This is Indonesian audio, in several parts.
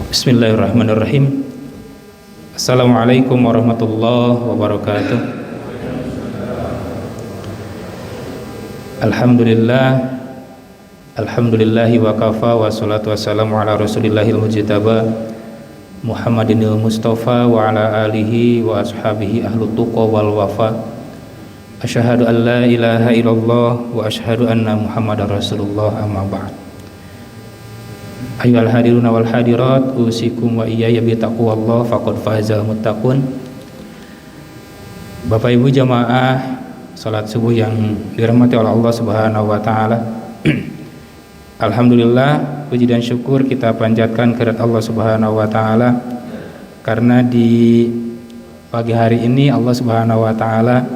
Bismillahirrahmanirrahim. Assalamualaikum warahmatullahi wabarakatuh. Alhamdulillahi wa kafa wa salatu wassalamu ala rasulillahil mujtaba Muhammadinil mustafa wa ala alihi wa ashabihi ahlut tuqa wal wafa. Asyhadu an la ilaha illallah wa asyhadu anna muhammadar rasulullah, amma ba'd. Ayyuhal hadiruna wal hadirat, usikum wa iyaya bi taqwallah faqad fazal muttaqun. Bapak Ibu jamaah salat subuh yang dirahmati oleh Allah Subhanahu wa taala. Alhamdulillah, puji dan syukur kita panjatkan kehadirat Allah Subhanahu wa taala karena di pagi hari ini Allah Subhanahu wa taala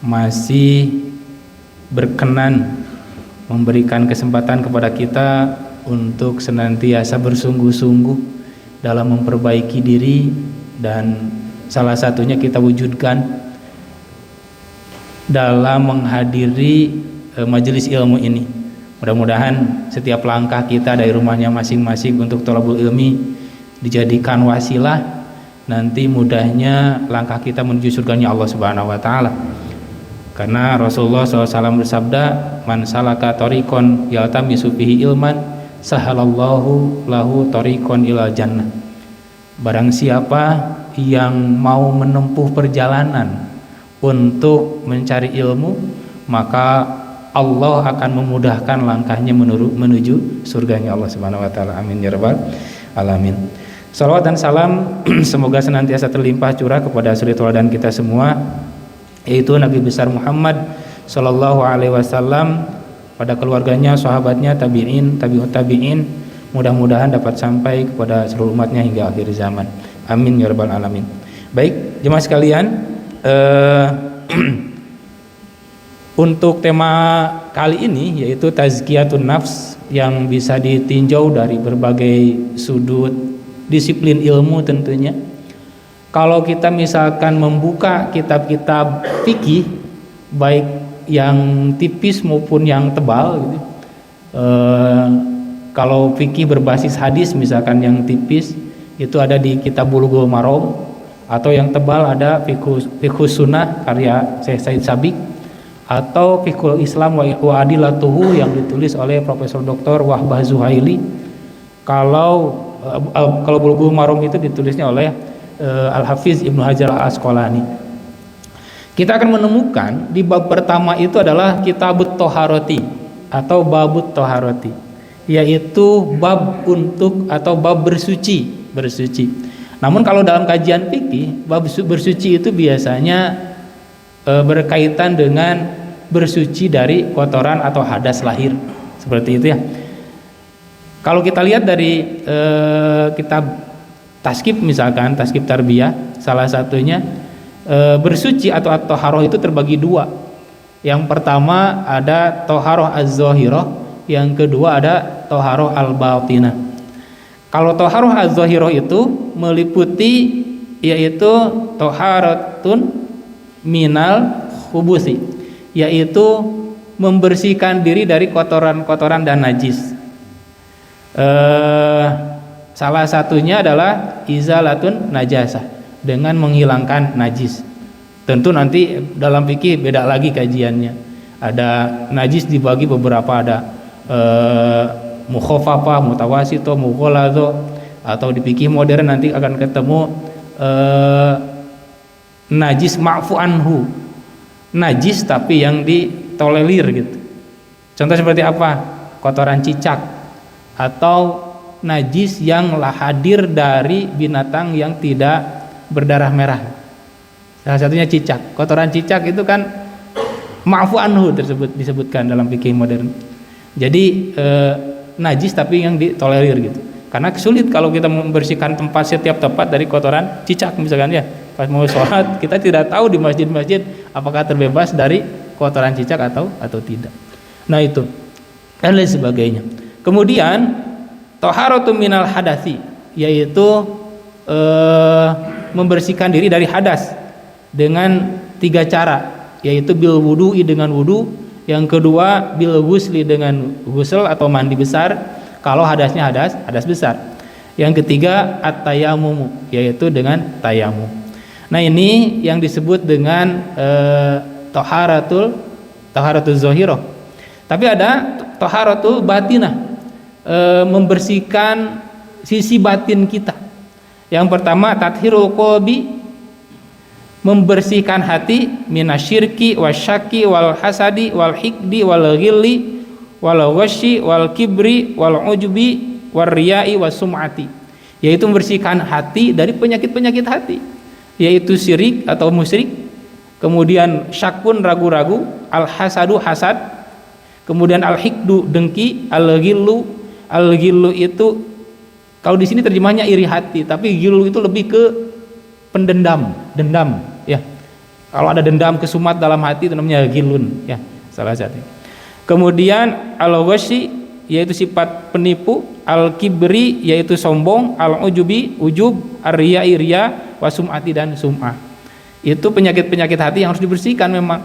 masih berkenan memberikan kesempatan kepada kita untuk senantiasa bersungguh-sungguh dalam memperbaiki diri, dan salah satunya kita wujudkan dalam menghadiri majelis ilmu ini. Mudah-mudahan setiap langkah kita dari rumahnya masing-masing untuk thalabul ilmi dijadikan wasilah nanti mudahnya langkah kita menuju surganya Allah Subhanahu wa taala. Karena Rasulullah SAW bersabda, "Man salaka thariqan yaltamisu fihi ilman, sahalallahu lahu thariqan ilal jannah." Barang siapa yang mau menempuh perjalanan untuk mencari ilmu, maka Allah akan memudahkan langkahnya menuju surganya Allah Subhanahu wa taala. Amin ya rabbal alamin. Salawat dan salam semoga senantiasa terlimpah curah kepada suri tauladan kita semua, yaitu Nabi besar Muhammad sallallahu alaihi wasallam, pada keluarganya, sahabatnya, tabi'in, tabi'ut tabi'in, mudah-mudahan dapat sampai kepada seluruh umatnya hingga akhir zaman. Amin ya rabbal alamin. Baik, jemaah sekalian, untuk tema kali ini yaitu tazkiyatun nafs, yang bisa ditinjau dari berbagai sudut disiplin ilmu tentunya. Kalau kita misalkan membuka kitab-kitab fikih, baik yang tipis maupun yang tebal gitu. Kalau fikih berbasis hadis misalkan yang tipis itu ada di kitab Bulughul Maram, atau yang tebal ada Fiqhus Sunnah karya Syekh Said Sabiq, atau Fiqhul Islam wa Adilatuhu yang ditulis oleh Profesor Dr. Wahbah Zuhaili. Kalau Bulughul Maram itu ditulisnya oleh Al-Hafiz Ibnu Hajar Al-Asqalani. Kita akan menemukan di bab pertama itu adalah kitabut toharoti atau babut toharoti, yaitu bab untuk atau bab bersuci. Namun kalau dalam kajian fikih, bab bersuci itu biasanya berkaitan dengan bersuci dari kotoran atau hadas lahir, seperti itu ya. Kalau kita lihat dari kitab taskib misalkan, taskib tarbiyah, salah satunya bersuci atau at-thaharah itu terbagi dua. Yang pertama ada thaharah az-zahirah, yang kedua ada thaharah al-batinah. Kalau thaharah az-zahirah itu meliputi yaitu thaharatun minal khubusi, yaitu membersihkan diri dari kotoran-kotoran dan najis. Salah satunya adalah izalatun najasah, dengan menghilangkan najis. Tentu nanti dalam fikih beda lagi kajiannya. Ada najis dibagi beberapa, ada mukhafafah, mutawasito, mughaladzah, atau di fikih modern nanti akan ketemu najis ma'fu anhu, najis tapi yang ditolerir gitu. Contoh seperti apa? Kotoran cicak, atau najis yang hadir dari binatang yang tidak berdarah merah. Salah satunya cicak. Kotoran cicak itu kan ma'fu anhu disebutkan dalam fikih modern. Jadi najis tapi yang ditolerir gitu. Karena sulit kalau kita membersihkan setiap tempat dari kotoran cicak misalkan ya. Pas mau sholat kita tidak tahu di masjid-masjid apakah terbebas dari kotoran cicak atau tidak. Nah itu dan lain sebagainya. Kemudian thaharatu minal hadasi, yaitu membersihkan diri dari hadas dengan 3 cara, yaitu bil wudu'i dengan wudu, yang kedua bil ghusli dengan ghusl atau mandi besar kalau hadasnya hadas besar, Yang ketiga at-tayammum, yaitu dengan tayamum. Nah, ini yang disebut dengan taharatul zahirah. Tapi ada taharatul batinah, membersihkan sisi batin kita. Yang pertama tathhirul qalbi, membersihkan hati minasyirki wasyaki wal hasadi wal hikdi wal ghilli wal ghasyi wal kibri wal ujbi war riya'i was sum'ati, yaitu membersihkan hati dari penyakit-penyakit hati, yaitu syirik atau musyrik, kemudian syakun ragu-ragu, al hasadu hasad, kemudian al hikdu dengki, al ghillu itu kalau di sini terjemahnya iri hati, tapi ghillu itu lebih ke pendendam, dendam ya. Kalau ada dendam kesumat dalam hati itu namanya ghillun ya, salah satu. Kemudian al ghasyi yaitu sifat penipu, al kibri yaitu sombong, al ujubi ujub, ar riya'i riya, wasum'ati dan sum'ah. Itu penyakit-penyakit hati yang harus dibersihkan memang.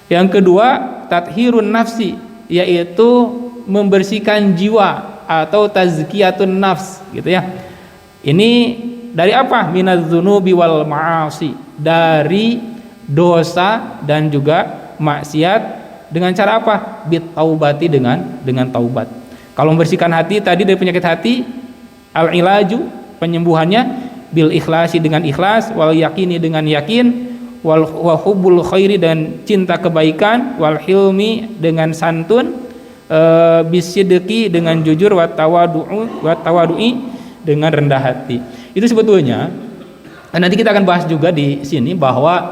Yang kedua tathhirun nafsi, yaitu membersihkan jiwa atau tazkiyatun nafs gitu ya. Ini dari apa? Minadz-dzunubi wal ma'asi, dari dosa dan juga maksiat. Dengan cara apa? Bitaubati, dengan taubat. Kalau membersihkan hati tadi dari penyakit hati, al ilaju penyembuhannya bil ikhlasi dengan ikhlas, wal yakini dengan yakin, wal hubbul khairi dan cinta kebaikan, wal hilmi dengan santun, bisidqi dengan jujur, wa tawadu'i dengan rendah hati. Itu sebetulnya nanti kita akan bahas juga di sini bahwa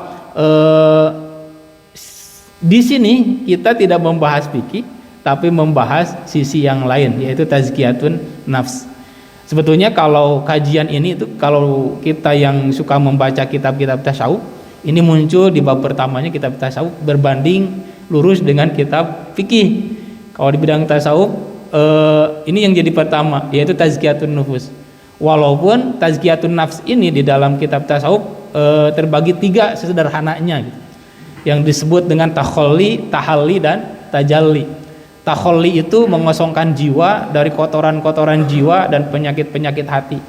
di sini kita tidak membahas fikih, tapi membahas sisi yang lain, yaitu tazkiyatun nafs. Sebetulnya kalau kajian ini itu, kalau kita yang suka membaca kitab-kitab tasawuf, ini muncul di bab pertamanya kitab tasawuf berbanding lurus dengan kitab fikih. Kalau di bidang tasawuf, ini yang jadi pertama, yaitu tazkiyatun nufus. Walaupun tazkiyatun nafs ini di dalam kitab tasawuf terbagi 3 sesederhananya gitu, yang disebut dengan takhalli, tahalli dan tajalli. Takhalli itu mengosongkan jiwa dari kotoran-kotoran jiwa dan penyakit-penyakit hati,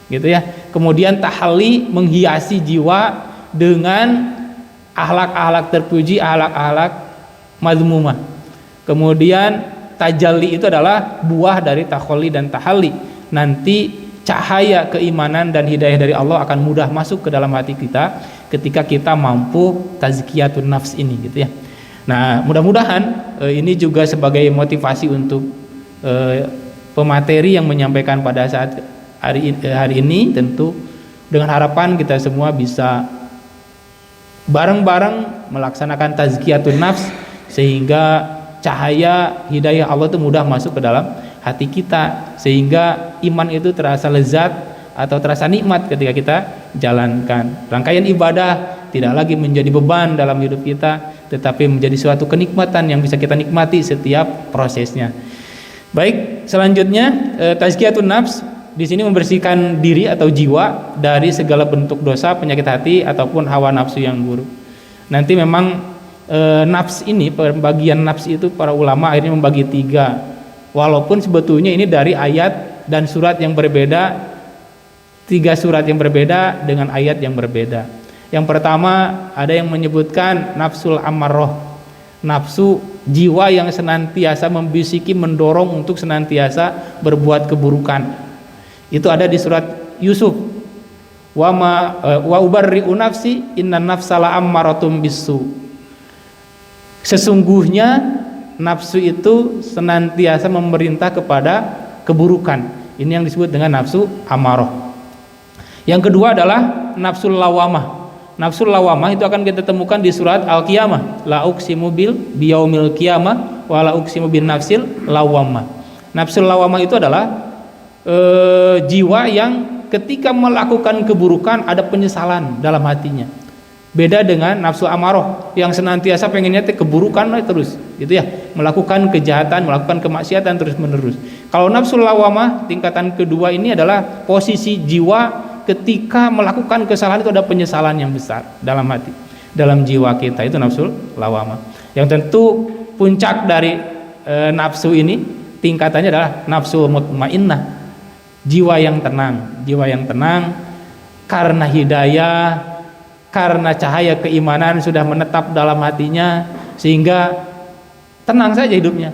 gitu ya. Kemudian tahalli menghiasi jiwa dengan akhlak-akhlak terpuji, akhlak-akhlak mazmumah. Kemudian tajalli itu adalah buah dari takhalli dan tahalli. Nanti cahaya keimanan dan hidayah dari Allah akan mudah masuk ke dalam hati kita ketika kita mampu tazkiyatun nafs ini gitu ya. Nah, mudah-mudahan ini juga sebagai motivasi untuk pemateri yang menyampaikan pada saat hari ini, tentu dengan harapan kita semua bisa bareng-bareng melaksanakan tazkiyatun nafs sehingga cahaya hidayah Allah itu mudah masuk ke dalam hati kita, sehingga iman itu terasa lezat atau terasa nikmat ketika kita jalankan. Rangkaian ibadah tidak lagi menjadi beban dalam hidup kita, tetapi menjadi suatu kenikmatan yang bisa kita nikmati setiap prosesnya. Baik, selanjutnya tazkiyatun nafs di sini membersihkan diri atau jiwa dari segala bentuk dosa, penyakit hati ataupun hawa nafsu yang buruk. Nanti memang nafs ini, pembagian nafs itu para ulama akhirnya membagi 3. Walaupun sebetulnya ini dari ayat dan surat yang berbeda, 3 surat yang berbeda dengan ayat yang berbeda. Yang pertama ada yang menyebutkan nafsul ammarah, nafsu jiwa yang senantiasa membisiki, mendorong untuk senantiasa berbuat keburukan. Itu ada di surat Yusuf. Wa ubarri'u nafsi innan nafsala ammaratum bisu. Sesungguhnya nafsu itu senantiasa memerintah kepada keburukan. Ini yang disebut dengan nafsu amarah. Yang kedua adalah nafsul lawamah. Nafsul lawamah itu akan kita temukan di surat Al-Qiyamah. La uqsimu biyaumil qiyamah wa la uqsimu bin nafsil lawamah. Nafsul lawamah itu adalah jiwa yang ketika melakukan keburukan ada penyesalan dalam hatinya. Beda dengan nafsu amarah yang senantiasa pengennya keburukan terus, gitu ya, melakukan kejahatan, melakukan kemaksiatan terus menerus. Kalau nafsu lawamah tingkatan kedua ini adalah posisi jiwa ketika melakukan kesalahan itu ada penyesalan yang besar dalam hati, dalam jiwa kita, itu nafsu lawamah. Yang tentu puncak dari nafsu ini tingkatannya adalah nafsu mutmainnah. jiwa yang tenang karena hidayah, karena cahaya keimanan sudah menetap dalam hatinya sehingga tenang saja hidupnya.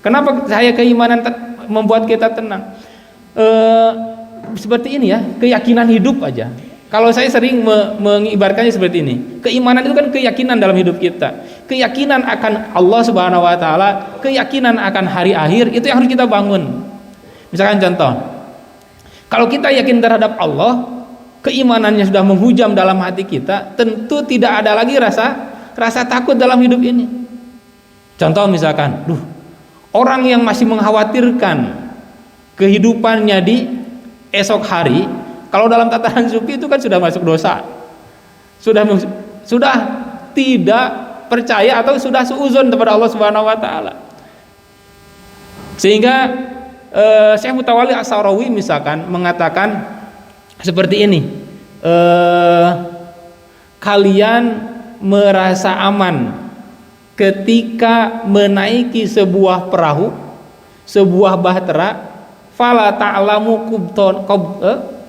Kenapa cahaya keimanan membuat kita tenang? Seperti ini ya, keyakinan hidup aja. Kalau saya sering mengibaratkannya seperti ini, keimanan itu kan keyakinan dalam hidup kita, keyakinan akan Allah Subhanahu Wa Taala, keyakinan akan hari akhir, itu yang harus kita bangun. Misalkan contoh, kalau kita yakin terhadap Allah, keimanannya sudah menghujam dalam hati kita, tentu tidak ada lagi rasa takut dalam hidup ini. Contoh misalkan, orang yang masih mengkhawatirkan kehidupannya di esok hari, kalau dalam tataran sufi itu kan sudah masuk dosa, sudah tidak percaya atau sudah suuzon kepada Allah Subhanahu Wa Taala. Sehingga Syekh Mutawalli As-Sahrawi misalkan mengatakan seperti ini, kalian merasa aman ketika menaiki sebuah perahu, sebuah bahtera, fala ta'lamu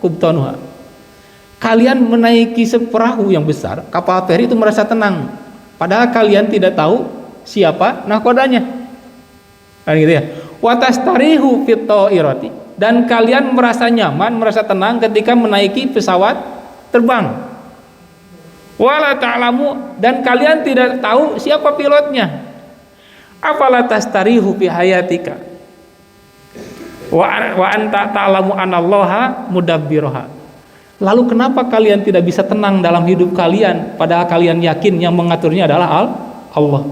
kubtonuha. Kalian menaiki seperahu yang besar, kapal feri itu merasa tenang, padahal kalian tidak tahu siapa nahkodanya, kan gitu ya. Watastarihu fit ta'irati, dan kalian merasa nyaman, merasa tenang ketika menaiki pesawat terbang. Wala ta'lamu, dan kalian tidak tahu siapa pilotnya. Afala tastarihu fi hayatika wa anta ta'lamu anallaha mudabbiroha. Lalu kenapa kalian tidak bisa tenang dalam hidup kalian padahal kalian yakin yang mengaturnya adalah Allah?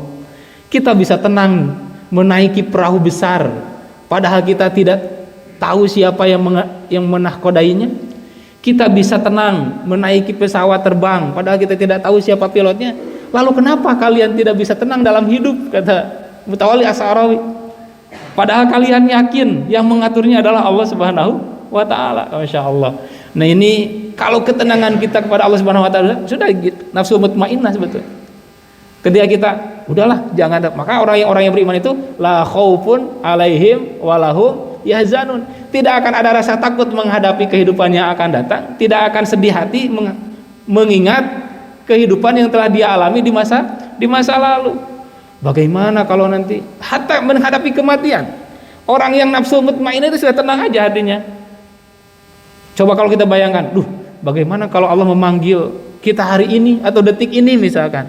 Kita bisa tenang menaiki perahu besar padahal kita tidak tahu siapa yang menahkodainya. Kita bisa tenang menaiki pesawat terbang padahal kita tidak tahu siapa pilotnya. Lalu kenapa kalian tidak bisa tenang dalam hidup, kata Mutawalli As-Sahrawi, padahal kalian yakin yang mengaturnya adalah Allah Subhanahu Wa Taala. Masya Allah. Nah ini kalau ketenangan kita kepada Allah Subhanahu Wa Taala sudah nafsu mutmainnah sebetulnya. Ketika kita udahlah jangan ada, maka orang yang beriman itu la khaufun alaihim walahum yahzanun, tidak akan ada rasa takut menghadapi kehidupan yang akan datang, tidak akan sedih hati mengingat kehidupan yang telah dia alami di masa lalu. Bagaimana kalau nanti hatta menghadapi kematian? Orang yang nafsu mutmainnah itu sudah tenang aja hatinya. Coba kalau kita bayangkan, bagaimana kalau Allah memanggil kita hari ini atau detik ini misalkan,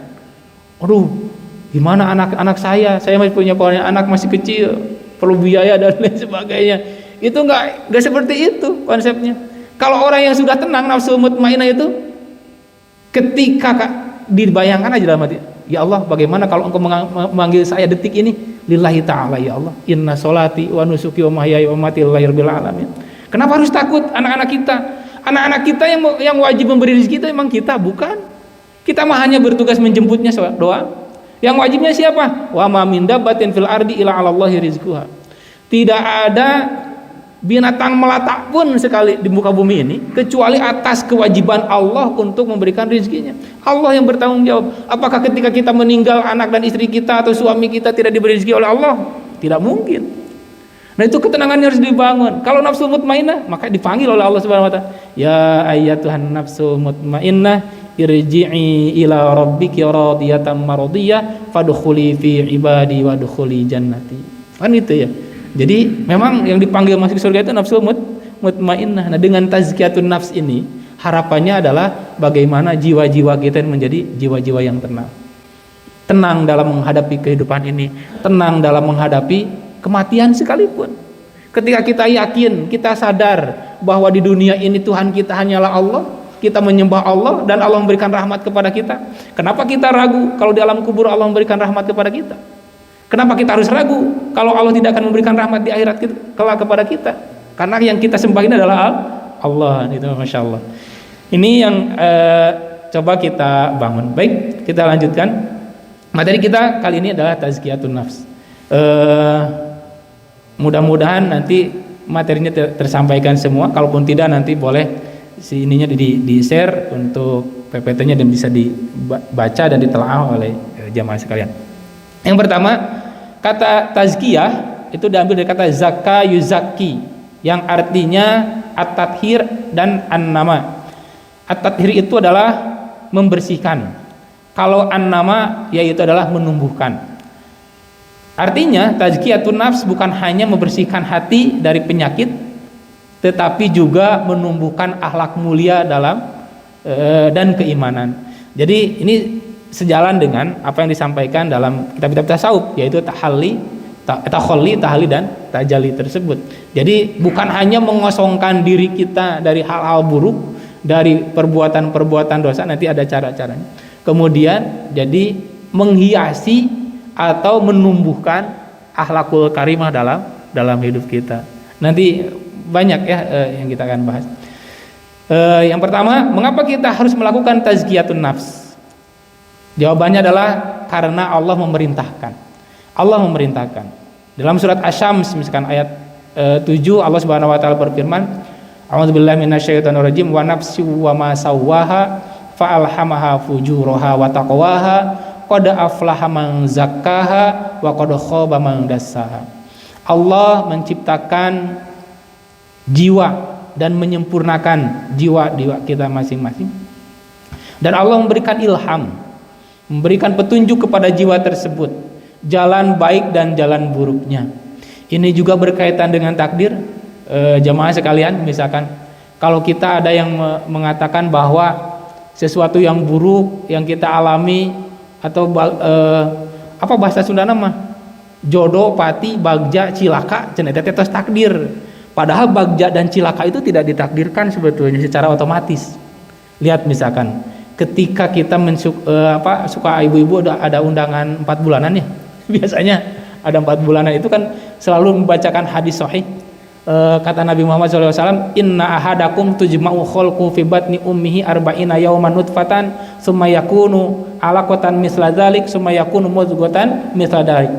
gimana anak-anak saya masih punya anak masih kecil, perlu biaya dan lain sebagainya. Itu enggak seperti itu konsepnya. Kalau orang yang sudah tenang nafsu mutmainnah itu, ketika dibayangkan aja dalam hati, ya Allah, bagaimana kalau Engkau memanggil saya detik ini, lillahi ta'ala, ya Allah, inna sholati wa nusuki wa mahyaya wa mamati lillahi rabbil alamin. Kenapa harus takut anak-anak kita? Anak-anak kita yang wajib memberi rezeki itu memang kita, bukan. Kita mah hanya bertugas menjemputnya doa. Yang wajibnya siapa? Wa ma min dabbatin fil ardi illa 'alallahi rizquha. Tidak ada binatang melata pun sekali di muka bumi ini kecuali atas kewajiban Allah untuk memberikan rezekinya. Allah yang bertanggung jawab. Apakah ketika kita meninggal anak dan istri kita atau suami kita tidak diberi rezeki oleh Allah? Tidak mungkin. Nah itu ketenangannya harus dibangun. Kalau nafsu mutmainnah, maka dipanggil oleh Allah Subhanahu Wa Taala, ya ayyatuhan nafsu mutmainnah irji'i ila rabbiki radiyatan mardiyah fadkhuli fi ibadi wadkhuli jannati. Kan itu ya. Jadi memang yang dipanggil masuk surga itu nafsu mutmainnah. Nah dengan tazkiyatun nafs ini harapannya adalah bagaimana jiwa-jiwa kita menjadi jiwa-jiwa yang tenang. Tenang dalam menghadapi kehidupan ini, tenang dalam menghadapi kematian sekalipun. Ketika kita yakin, kita sadar bahwa di dunia ini Tuhan kita hanyalah Allah, kita menyembah Allah dan Allah memberikan rahmat kepada kita. Kenapa kita ragu kalau di alam kubur Allah memberikan rahmat kepada kita? Kenapa kita harus ragu kalau Allah tidak akan memberikan rahmat di akhirat kelak kepada kita? Karena yang kita sembah ini adalah Allah. Itu Masya Allah. Ini yang coba kita bangun. Baik, kita lanjutkan. Materi kita kali ini adalah tazkiyatun nafs. Mudah-mudahan nanti materinya tersampaikan semua. Kalaupun tidak, nanti boleh ininya di share untuk PPT-nya dan bisa dibaca dan ditelaah oleh jamaah sekalian. Yang pertama, kata tazkiyah itu diambil dari kata zakka yuzakki. yang artinya at-tathhir dan an-nama. At-tathhir itu adalah membersihkan. Kalau an-nama yaitu adalah menumbuhkan. Artinya tazkiyatun nafs bukan hanya membersihkan hati dari penyakit, tetapi juga menumbuhkan akhlak mulia dalam dan keimanan. Jadi ini sejalan dengan apa yang disampaikan dalam kitab-kitab tasawuf, yaitu takhalli, tahalli dan tajalli tersebut. Jadi bukan hanya mengosongkan diri kita dari hal-hal buruk, dari perbuatan-perbuatan dosa, nanti ada cara-caranya. Kemudian jadi menghiasi atau menumbuhkan akhlakul karimah dalam hidup kita. Nanti banyak ya yang kita akan bahas. Yang pertama, mengapa kita harus melakukan tazkiyatun nafs? Jawabannya adalah karena Allah memerintahkan. Allah memerintahkan. Dalam surat Asy-Syams misalkan ayat 7, Allah Subhanahu wa taala berfirman, A'udzubillahi minasyaitonirrajim, wa nafsi wa ma sawwaha fa'alhamaha fujuraha wa taqwaha qad aflaha man zakkaha wa qad khaba man dassaha. Allah menciptakan jiwa dan menyempurnakan jiwa kita masing-masing. Dan Allah memberikan ilham, memberikan petunjuk kepada jiwa tersebut, jalan baik dan jalan buruknya. Ini juga berkaitan dengan takdir. Jamaah sekalian, misalkan kalau kita ada yang mengatakan bahwa sesuatu yang buruk yang kita alami atau apa bahasa Sunda nama jodoh, pati, bagja, cilaka, cenah teh tos takdir. Padahal bagja dan cilaka itu tidak ditakdirkan sebetulnya secara otomatis. Lihat misalkan ketika kita suka ibu-ibu ada undangan 4 bulanan ya. Biasanya ada 4 bulanan itu kan selalu membacakan hadis sahih. Kata Nabi Muhammad SAW, inna ahadakum tujma'u khalqu fi batni ummihi arba'ina yawman nutfatan summa yakunu alaqatan misla dzalik summa yakunu mudghatan misla dzalik.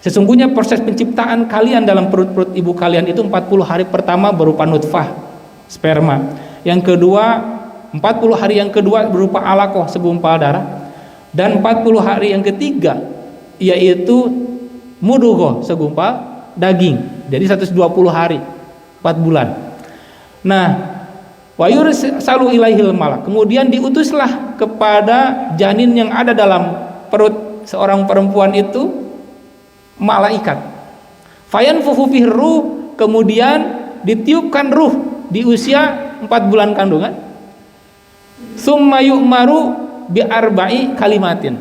Sesungguhnya proses penciptaan kalian dalam perut-perut ibu kalian itu 40 hari pertama berupa nutfah, sperma. Yang kedua, 40 hari yang kedua berupa alaqah, segumpal darah. Dan 40 hari yang ketiga yaitu mudghah, segumpal daging. Jadi 120 hari, 4 bulan. Nah, wa yursalu ilaihil malak. Kemudian diutuslah kepada janin yang ada dalam perut seorang perempuan itu malaikat. Fayanfukhu fihi ruh, kemudian ditiupkan ruh di usia 4 bulan kandungan. Summa yu'maru bi arba'i kalimatin.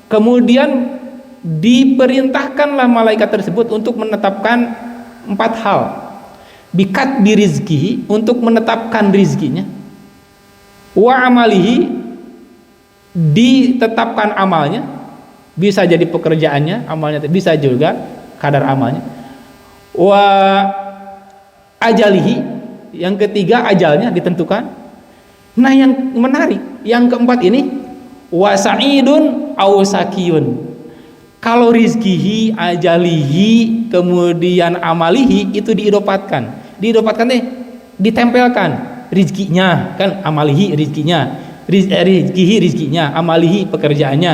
Kemudian diperintahkanlah malaikat tersebut untuk menetapkan 4 hal. Bikat birizkihi, untuk menetapkan rizkinya. Wa amalihi, ditetapkan amalnya, bisa jadi pekerjaannya, amalnya bisa juga kadar amalnya. Wa ajalihi, yang ketiga ajalnya ditentukan. Nah yang menarik, yang keempat ini wa sa'idun aw sakiyun. Kalau rizkihi, ajalihi, kemudian amalihi itu diidopatkan ditempelkan rizkinya, kan amalihi rizkinya, rizkihi rizkinya, amalihi pekerjaannya,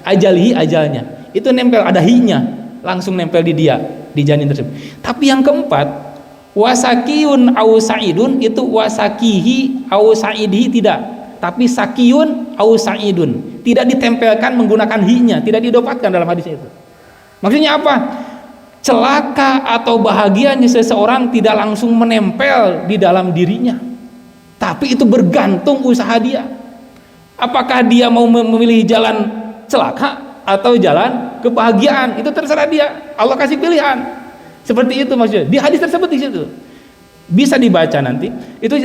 ajalihi ajalnya, itu nempel, ada hi-nya langsung nempel di dia, di janin tersebut. Tapi yang keempat wasakiyun au sa'idun, itu wasakihi au sa'idihi tidak, tapi sakiyun au sa'idun, tidak ditempelkan menggunakan hi-nya, tidak didapatkan dalam hadis itu. Maksudnya apa? Celaka atau bahagianya seseorang tidak langsung menempel di dalam dirinya, tapi itu bergantung usaha dia. Apakah dia mau memilih jalan celaka atau jalan kebahagiaan, itu terserah dia. Allah kasih pilihan. Seperti itu maksudnya. Di hadis tersebut di situ. Bisa dibaca nanti. Itu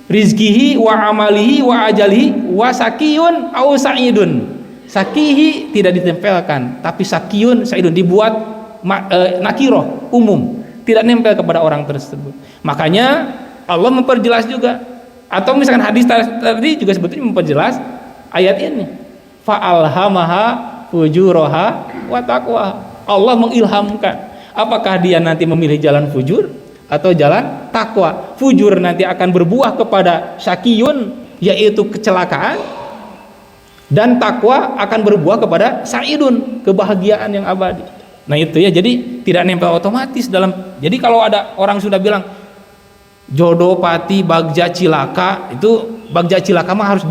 rizkihi wa amalihi wa ajalihi wa sakiyun au sa'idun. Sakihi tidak ditempelkan, tapi sakiyun sa'idun dibuat nakiroh, umum, tidak nempel kepada orang tersebut. Makanya Allah memperjelas juga, atau misalkan hadis tadi juga sebetulnya memperjelas ayat ini. Fa'alhamaha fujuraha wa taqwa. Allah mengilhamkan. Apakah dia nanti memilih jalan fujur atau jalan takwa? Fujur nanti akan berbuah kepada syakiyun, yaitu kecelakaan, dan takwa akan berbuah kepada sa'idun, kebahagiaan yang abadi. Nah itu ya, jadi tidak nempel otomatis dalam. Jadi kalau ada orang sudah bilang jodoh, pati, bagja, cilaka. Itu bagja, cilaka mah harus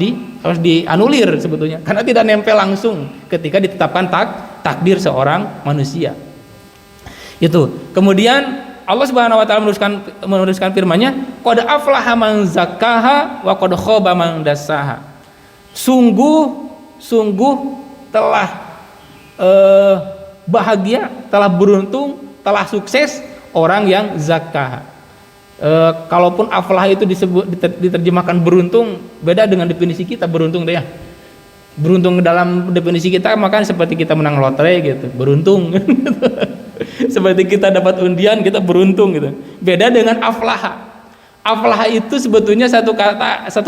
dianulir sebetulnya karena tidak nempel langsung ketika ditetapkan takdir seorang manusia. Itu. Kemudian Allah Subhanahu wa taala meneruskan firman-Nya, qad aflaha man zakkaha wa qad khaba man dassaha. Sungguh telah bahagia, telah beruntung, telah sukses orang yang zakkaha. Kalaupun aflah itu diterjemahkan beruntung, beda dengan definisi kita beruntung deh ya. Beruntung dalam definisi kita maka seperti kita menang lotre gitu, beruntung. Seperti kita dapat undian, kita beruntung gitu. Beda dengan aflaha. Aflaha itu sebetulnya satu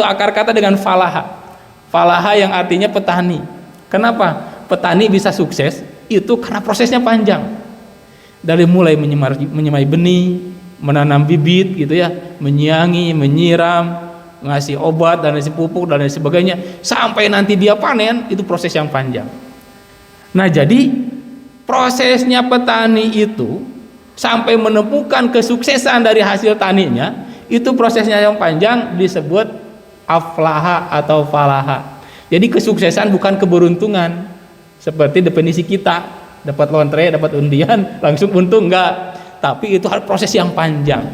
akar kata dengan falaha. Falaha yang artinya petani. Kenapa? Petani bisa sukses itu karena prosesnya panjang. Dari mulai menyemai benih, menanam bibit gitu ya, menyiangi, menyiram, ngasih obat dan ngasih pupuk dan lain sebagainya, sampai nanti dia panen, itu proses yang panjang. Nah, jadi prosesnya petani itu sampai menemukan kesuksesan dari hasil taninya, itu prosesnya yang panjang disebut aflaha atau falaha. Jadi kesuksesan bukan keberuntungan seperti definisi kita, dapat lotre, dapat undian, langsung untung, enggak. Tapi itu harus proses yang panjang.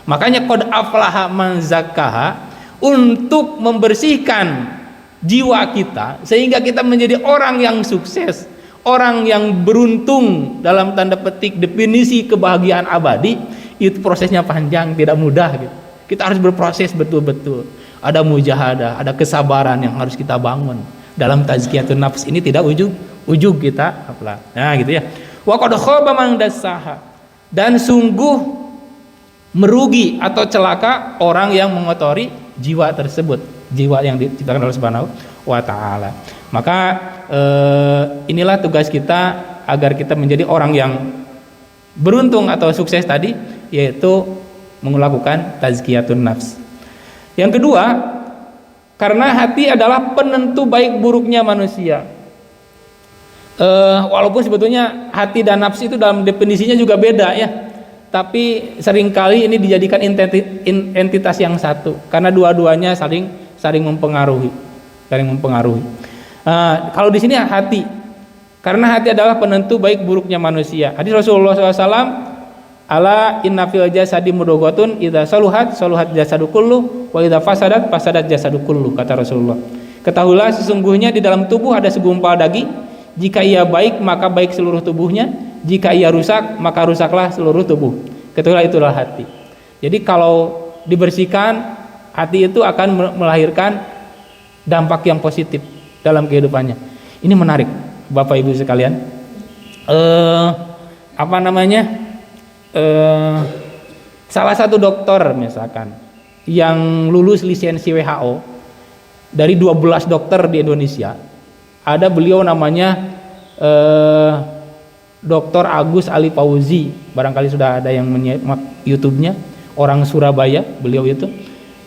Makanya qad aflaha man zakkaha, untuk membersihkan jiwa kita sehingga kita menjadi orang yang sukses, orang yang beruntung dalam tanda petik definisi kebahagiaan abadi, itu prosesnya panjang, tidak mudah gitu. Kita harus berproses betul-betul. Ada mujahadah, ada kesabaran yang harus kita bangun. Dalam tazkiyatun nafs ini tidak ujug kita apalah. Nah, gitu ya. Wa qad khaba man dassaha. Dan sungguh merugi atau celaka orang yang mengotori jiwa tersebut, jiwa yang diciptakan oleh Subhanahu wa taala. Maka inilah tugas kita agar kita menjadi orang yang beruntung atau sukses tadi, yaitu melakukan tazkiyatun nafs. Yang kedua, karena hati adalah penentu baik buruknya manusia. Walaupun sebetulnya hati dan nafsu itu dalam definisinya juga beda ya, tapi seringkali ini dijadikan entitas yang satu karena dua-duanya saling mempengaruhi. Kalau di sini hati, karena hati adalah penentu baik buruknya manusia. Hadis Rasulullah SAW, ala inna fil jasadi mudghotun idza saluhat jasadu kullu wa idza fasadat jasadu kullu, kata Rasulullah. Ketahuilah sesungguhnya di dalam tubuh ada segumpal daging. Jika ia baik maka baik seluruh tubuhnya, jika ia rusak maka rusaklah seluruh tubuh. Itulah hati. Jadi kalau dibersihkan, hati itu akan melahirkan dampak yang positif dalam kehidupannya. Ini menarik Bapak Ibu sekalian. Salah satu dokter misalkan yang lulus lisensi WHO dari 12 dokter di Indonesia, ada beliau namanya Dr. Agus Ali Fauzi, barangkali sudah ada yang menyimak YouTube-nya, orang Surabaya beliau itu.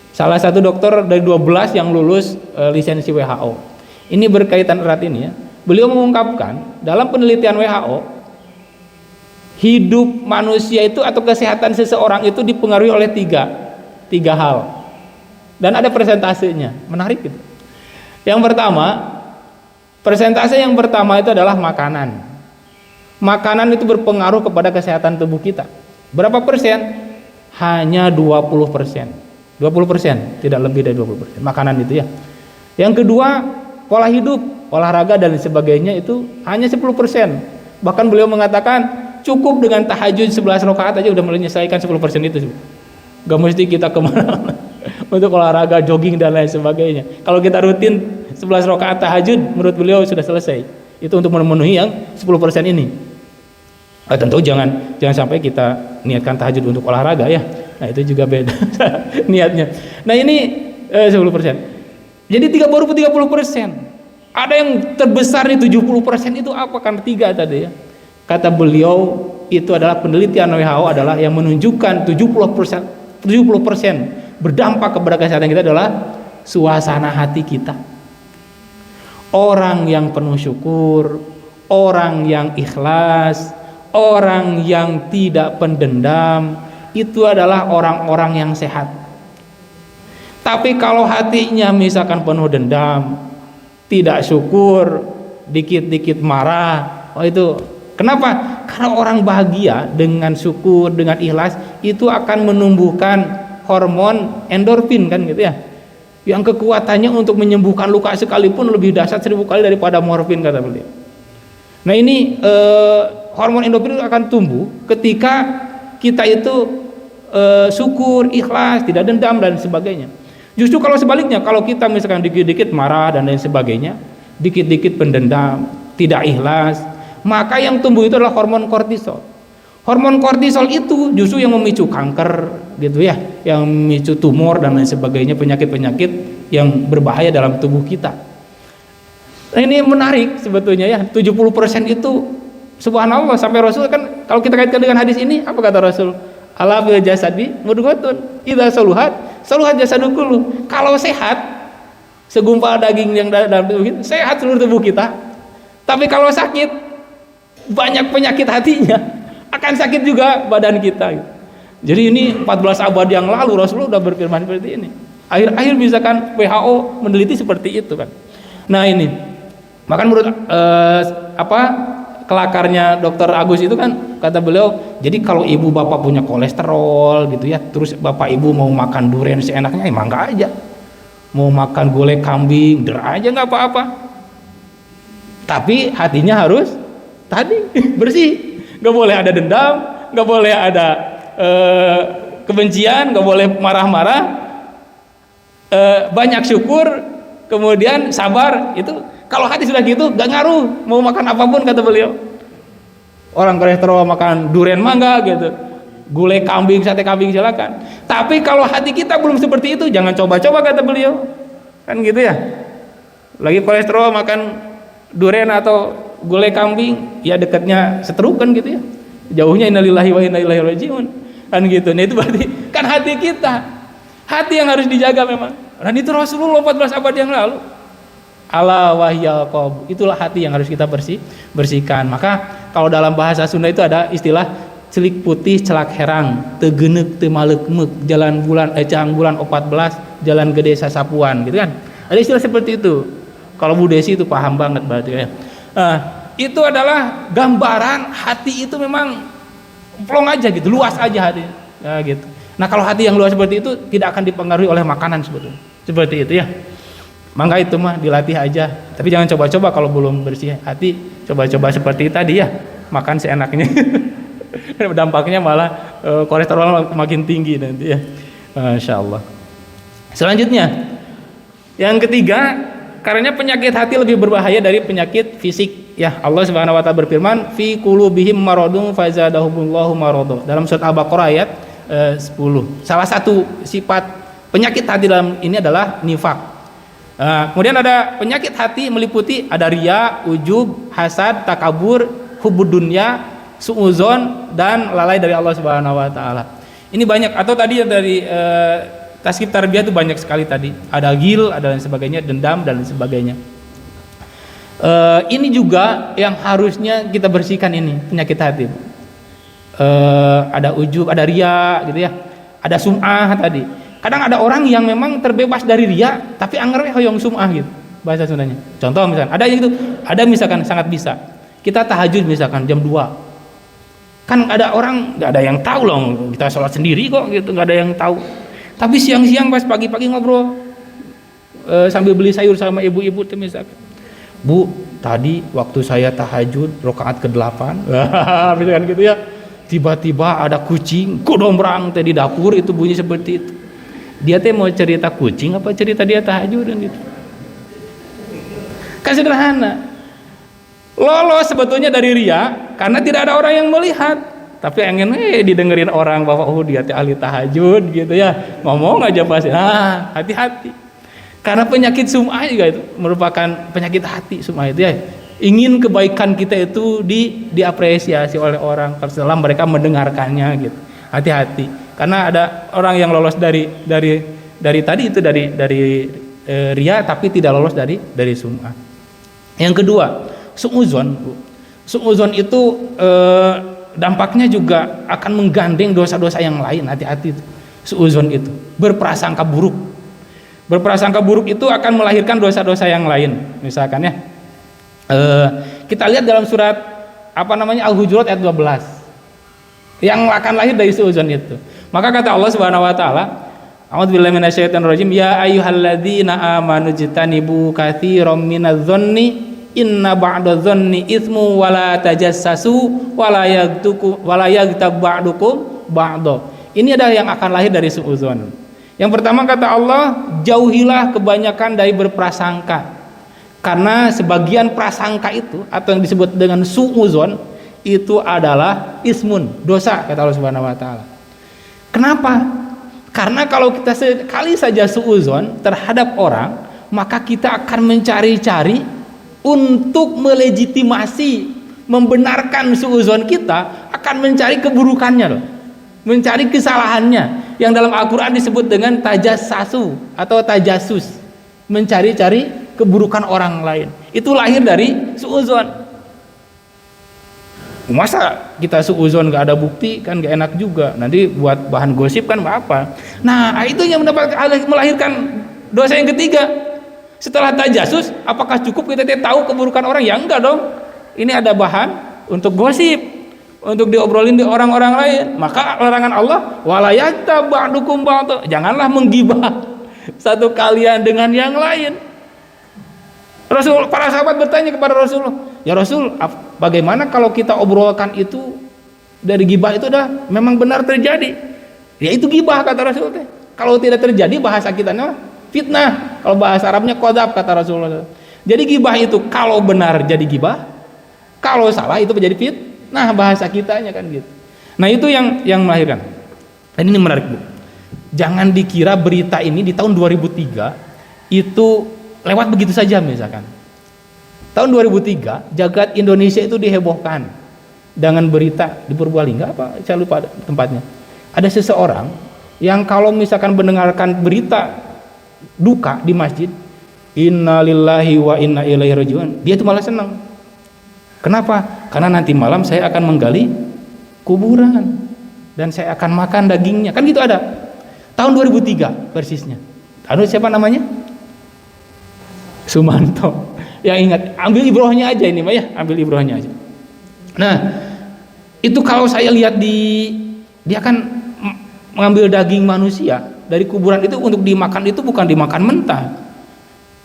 Salah satu dokter dari 12 yang lulus lisensi WHO. Ini berkaitan erat ini ya. Beliau mengungkapkan dalam penelitian WHO, hidup manusia itu atau kesehatan seseorang itu dipengaruhi oleh tiga hal. Dan ada persentasenya, menarik gitu. Yang pertama, persentase yang pertama itu adalah makanan. Makanan itu berpengaruh kepada kesehatan tubuh kita. Berapa persen? Hanya 20%. 20%, tidak lebih dari 20%. Makanan itu ya. Yang kedua, pola hidup, olahraga dan sebagainya itu hanya 10%. Bahkan beliau mengatakan cukup dengan tahajud 11 rakaat aja udah menyelesaikan 10% itu. Gak mesti kita kemana-mana untuk olahraga, jogging dan lain sebagainya. Kalau kita rutin 11 rakaat tahajud, menurut beliau sudah selesai. Itu untuk memenuhi yang 10% ini. Tentu jangan sampai kita niatkan tahajud untuk olahraga ya. Nah, itu juga beda niatnya. Nah, ini 10%. Jadi baru 30%. Ada yang terbesar nih 70% itu apa? Karena 3 tadi ya. Kata beliau itu adalah penelitian WHO adalah yang menunjukkan 70% berdampak kepada kesehatan kita adalah suasana hati kita. Orang yang penuh syukur, orang yang ikhlas, orang yang tidak pendendam, itu adalah orang-orang yang sehat. Tapi kalau hatinya misalkan penuh dendam, tidak syukur, dikit-dikit marah, oh itu kenapa? Karena orang bahagia dengan syukur, dengan ikhlas itu akan menumbuhkan hormon endorfin kan gitu ya, yang kekuatannya untuk menyembuhkan luka sekalipun lebih dahsyat 1000 kali daripada morfin kata beliau. Nah ini hormon endorfin akan tumbuh ketika kita itu syukur, ikhlas, tidak dendam dan sebagainya. Justru kalau sebaliknya, kalau kita misalkan dikit-dikit marah dan lain sebagainya, dikit-dikit pendendam, tidak ikhlas, maka yang tumbuh itu adalah hormon kortisol. Hormon kortisol itu justru yang memicu kanker gitu ya, yang memicu tumor dan lain sebagainya, penyakit-penyakit yang berbahaya dalam tubuh kita. Nah, ini menarik sebetulnya ya, 70% itu subhanallah, sampai Rasul kan kalau kita kaitkan dengan hadis ini, apa kata Rasul? Ala bil jasadi mudghotun idza saluhat jasadu kullu. Kalau sehat, segumpal daging yang dalam tubuh kita, sehat seluruh tubuh kita. Tapi kalau sakit, banyak penyakit hatinya, akan sakit juga badan kita. Jadi ini 14 abad yang lalu Rasulullah sudah berfirman seperti ini. Akhir-akhir misalkan WHO meneliti seperti itu kan. Nah ini, maka menurut kelakarnya Dr. Agus itu kan kata beliau, jadi kalau ibu bapak punya kolesterol gitu ya, terus bapak ibu mau makan durian seenaknya, emang nggak aja. Mau makan gulai kambing, der aja nggak apa-apa. Tapi hatinya harus tadi bersih, nggak boleh ada dendam, nggak boleh ada kebencian, nggak boleh marah-marah, banyak syukur, kemudian sabar. Itu kalau hati sudah gitu, nggak ngaruh mau makan apapun kata beliau. Orang kolesterol makan durian mangga gitu, gulai kambing, sate kambing silakan. Tapi kalau hati kita belum seperti itu, jangan coba-coba kata beliau. Kan gitu ya. Lagi kolesterol makan durian atau gulai kambing, ya dekatnya setruk kan gitu ya. Jauhnya innalillahi wa inna ilaihi rajiun. Kan gitu. Nah itu berarti kan hati kita. Hati yang harus dijaga memang. Dan itu Rasulullah 14 abad yang lalu. Ala wahyal qalb, itulah hati yang harus kita bersihkan. Maka kalau dalam bahasa Sunda itu ada istilah celik putih celak herang, tegenek temalekmek, jalan bulan cang bulan 14, jalan gede sasapuan gitu kan. Ada istilah seperti itu. Kalau Bu Desi itu paham banget berarti ya. Itu adalah gambaran hati itu memang plong aja gitu, luas aja hati. Ya, gitu. Nah, kalau hati yang luas seperti itu tidak akan dipengaruhi oleh makanan sebetulnya. Seperti itu ya. Mangga itu mah dilatih aja, tapi jangan coba-coba kalau belum bersih hati, coba-coba seperti tadi ya, makan seenaknya. Dampaknya malah kolesterol makin tinggi nanti ya. Masya Allah. Selanjutnya, yang ketiga, karena penyakit hati lebih berbahaya dari penyakit fisik ya. Allah Subhanahu wa taala berfirman, fi qulubihim maradun fazadahumullahu marada. Dalam surat Al-Baqarah ayat 10. Salah satu sifat penyakit hati dalam ini adalah nifak. Kemudian ada penyakit hati meliputi ada riya, ujub, hasad, takabur, hubud dunya, suuzon dan lalai dari Allah Subhanahu wa taala. Ini banyak, atau tadi dari tasqif tarbiyah itu banyak sekali tadi. Ada gil, ada dan sebagainya, dendam dan sebagainya. Ini juga yang harusnya kita bersihkan ini penyakit hati. Ada ujub, ada riya gitu ya. Ada sum'ah tadi. Kadang ada orang yang memang terbebas dari riya, tapi anggernya hoyong sum'ah gitu bahasa Sundanya. Contoh misalkan, ada yang gitu, ada misalkan sangat bisa. Kita tahajud misalkan jam 2. Kan ada orang nggak ada yang tahu loh, kita sholat sendiri kok gitu, nggak ada yang tahu. Tapi siang-siang pas pagi-pagi ngobrol sambil beli sayur sama ibu-ibu tuh misalkan. Bu, tadi waktu saya tahajud rakaat ke-8, misalkan gitu ya. Tiba-tiba ada kucing kudombrang di dapur, itu bunyi seperti itu. Dia teh mau cerita kucing apa cerita dia tahajud dan gitu. Kan sederhana. Lolos sebetulnya dari riya karena tidak ada orang yang melihat. Tapi ingin didengerin orang bahwa dia teh ahli tahajud gitu ya. Ngomong aja pasti. Hati-hati. Karena penyakit sum'ah juga itu merupakan penyakit hati sum'ah itu ya. Ingin kebaikan kita itu diapresiasi oleh orang setelah mereka mendengarkannya gitu. Hati-hati. Karena ada orang yang lolos dari tadi itu dari riya tapi tidak lolos dari sum'ah. Yang kedua, su'uzon. Su'uzon itu dampaknya juga akan menggandeng dosa-dosa yang lain. Hati-hati itu. Su'uzon itu berprasangka buruk. Berprasangka buruk itu akan melahirkan dosa-dosa yang lain. Misalkan ya, kita lihat dalam surat Al-Hujurat ayat 12, yang akan lahir dari suudzon itu. Maka kata Allah Subhanahu wa taala, a'udzubillahi minasyaitonir rajim, ya ayyuhalladzina amanu jtanibu katsiran minadh-dhonni inna ba'dadh-dhonni itsmu wala tajassasu wala yaghtab ba'dukum ba'dha. Ini adalah yang akan lahir dari suudzon. Yang pertama kata Allah, jauhilah kebanyakan dari berprasangka. Karena sebagian prasangka itu atau yang disebut dengan suudzon itu adalah ismun, dosa kata Allah Subhanahu wa taala. Kenapa? Karena kalau kita sekali saja suudzon terhadap orang, maka kita akan mencari-cari untuk melegitimasi, membenarkan suudzon kita, akan mencari keburukannya loh. Mencari kesalahannya yang dalam Al-Quran disebut dengan tajassasu atau tajasus, mencari-cari keburukan orang lain. Itu lahir dari suudzon. Masa kita suudzon gak ada bukti, kan gak enak juga, nanti buat bahan gosip kan apa. Nah itu yang melahirkan dosa yang ketiga. Setelah tajasus, apakah cukup kita tahu keburukan orang? Ya enggak dong. Ini ada bahan untuk gosip, untuk diobrolin di orang-orang lain. Maka larangan Allah, wala yaghtab ba'dukum ba'dha, janganlah menggibah satu kalian dengan yang lain. Para sahabat bertanya kepada Rasulullah, ya Rasul, bagaimana kalau kita obrolkan itu dari gibah itu memang benar terjadi? Ya itu gibah kata Rasul. Kalau tidak terjadi, bahasa kita fitnah. Kalau bahasa Arabnya qadzab kata Rasulullah. Jadi gibah itu kalau benar jadi gibah, kalau salah itu menjadi fitnah. Nah bahasa kitanya kan gitu. Nah itu yang melahirkan. Dan ini menarik Bu. Jangan dikira berita ini di tahun 2003 itu lewat begitu saja. Misalkan tahun 2003 jagat Indonesia itu dihebohkan dengan berita di Purbalingga saya lupa tempatnya. Ada seseorang yang kalau misalkan mendengarkan berita duka di masjid, innalillahi wa inna ilaihi rajiun, dia itu malah senang. Kenapa? Karena nanti malam saya akan menggali kuburan dan saya akan makan dagingnya. Kan gitu ada. Tahun 2003 persisnya. Aduh siapa namanya? Sumanto. Yang ingat, ambil ibrohnya aja ini Mbak ya, ambil ibrohnya aja. Nah, itu kalau saya lihat dia kan mengambil daging manusia dari kuburan itu untuk dimakan, itu bukan dimakan mentah.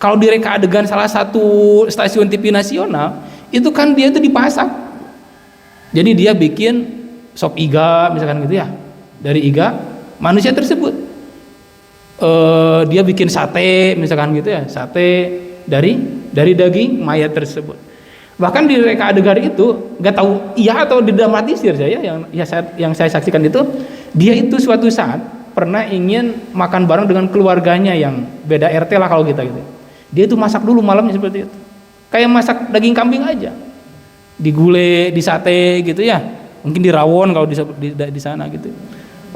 Kalau direka adegan salah satu stasiun TV nasional, itu kan dia itu dipasak. Jadi dia bikin sop iga misalkan gitu ya, dari iga manusia tersebut. Dia bikin sate misalkan gitu ya, sate dari daging mayat tersebut. Bahkan di reka adegan itu nggak tahu iya atau didramatisir yang saya saksikan itu, dia itu suatu saat pernah ingin makan bareng dengan keluarganya yang beda RT lah kalau kita gitu. Dia itu masak dulu malamnya seperti itu. Kayak masak daging kambing aja, digulai, di sate gitu ya, mungkin di rawon kalau di sana gitu.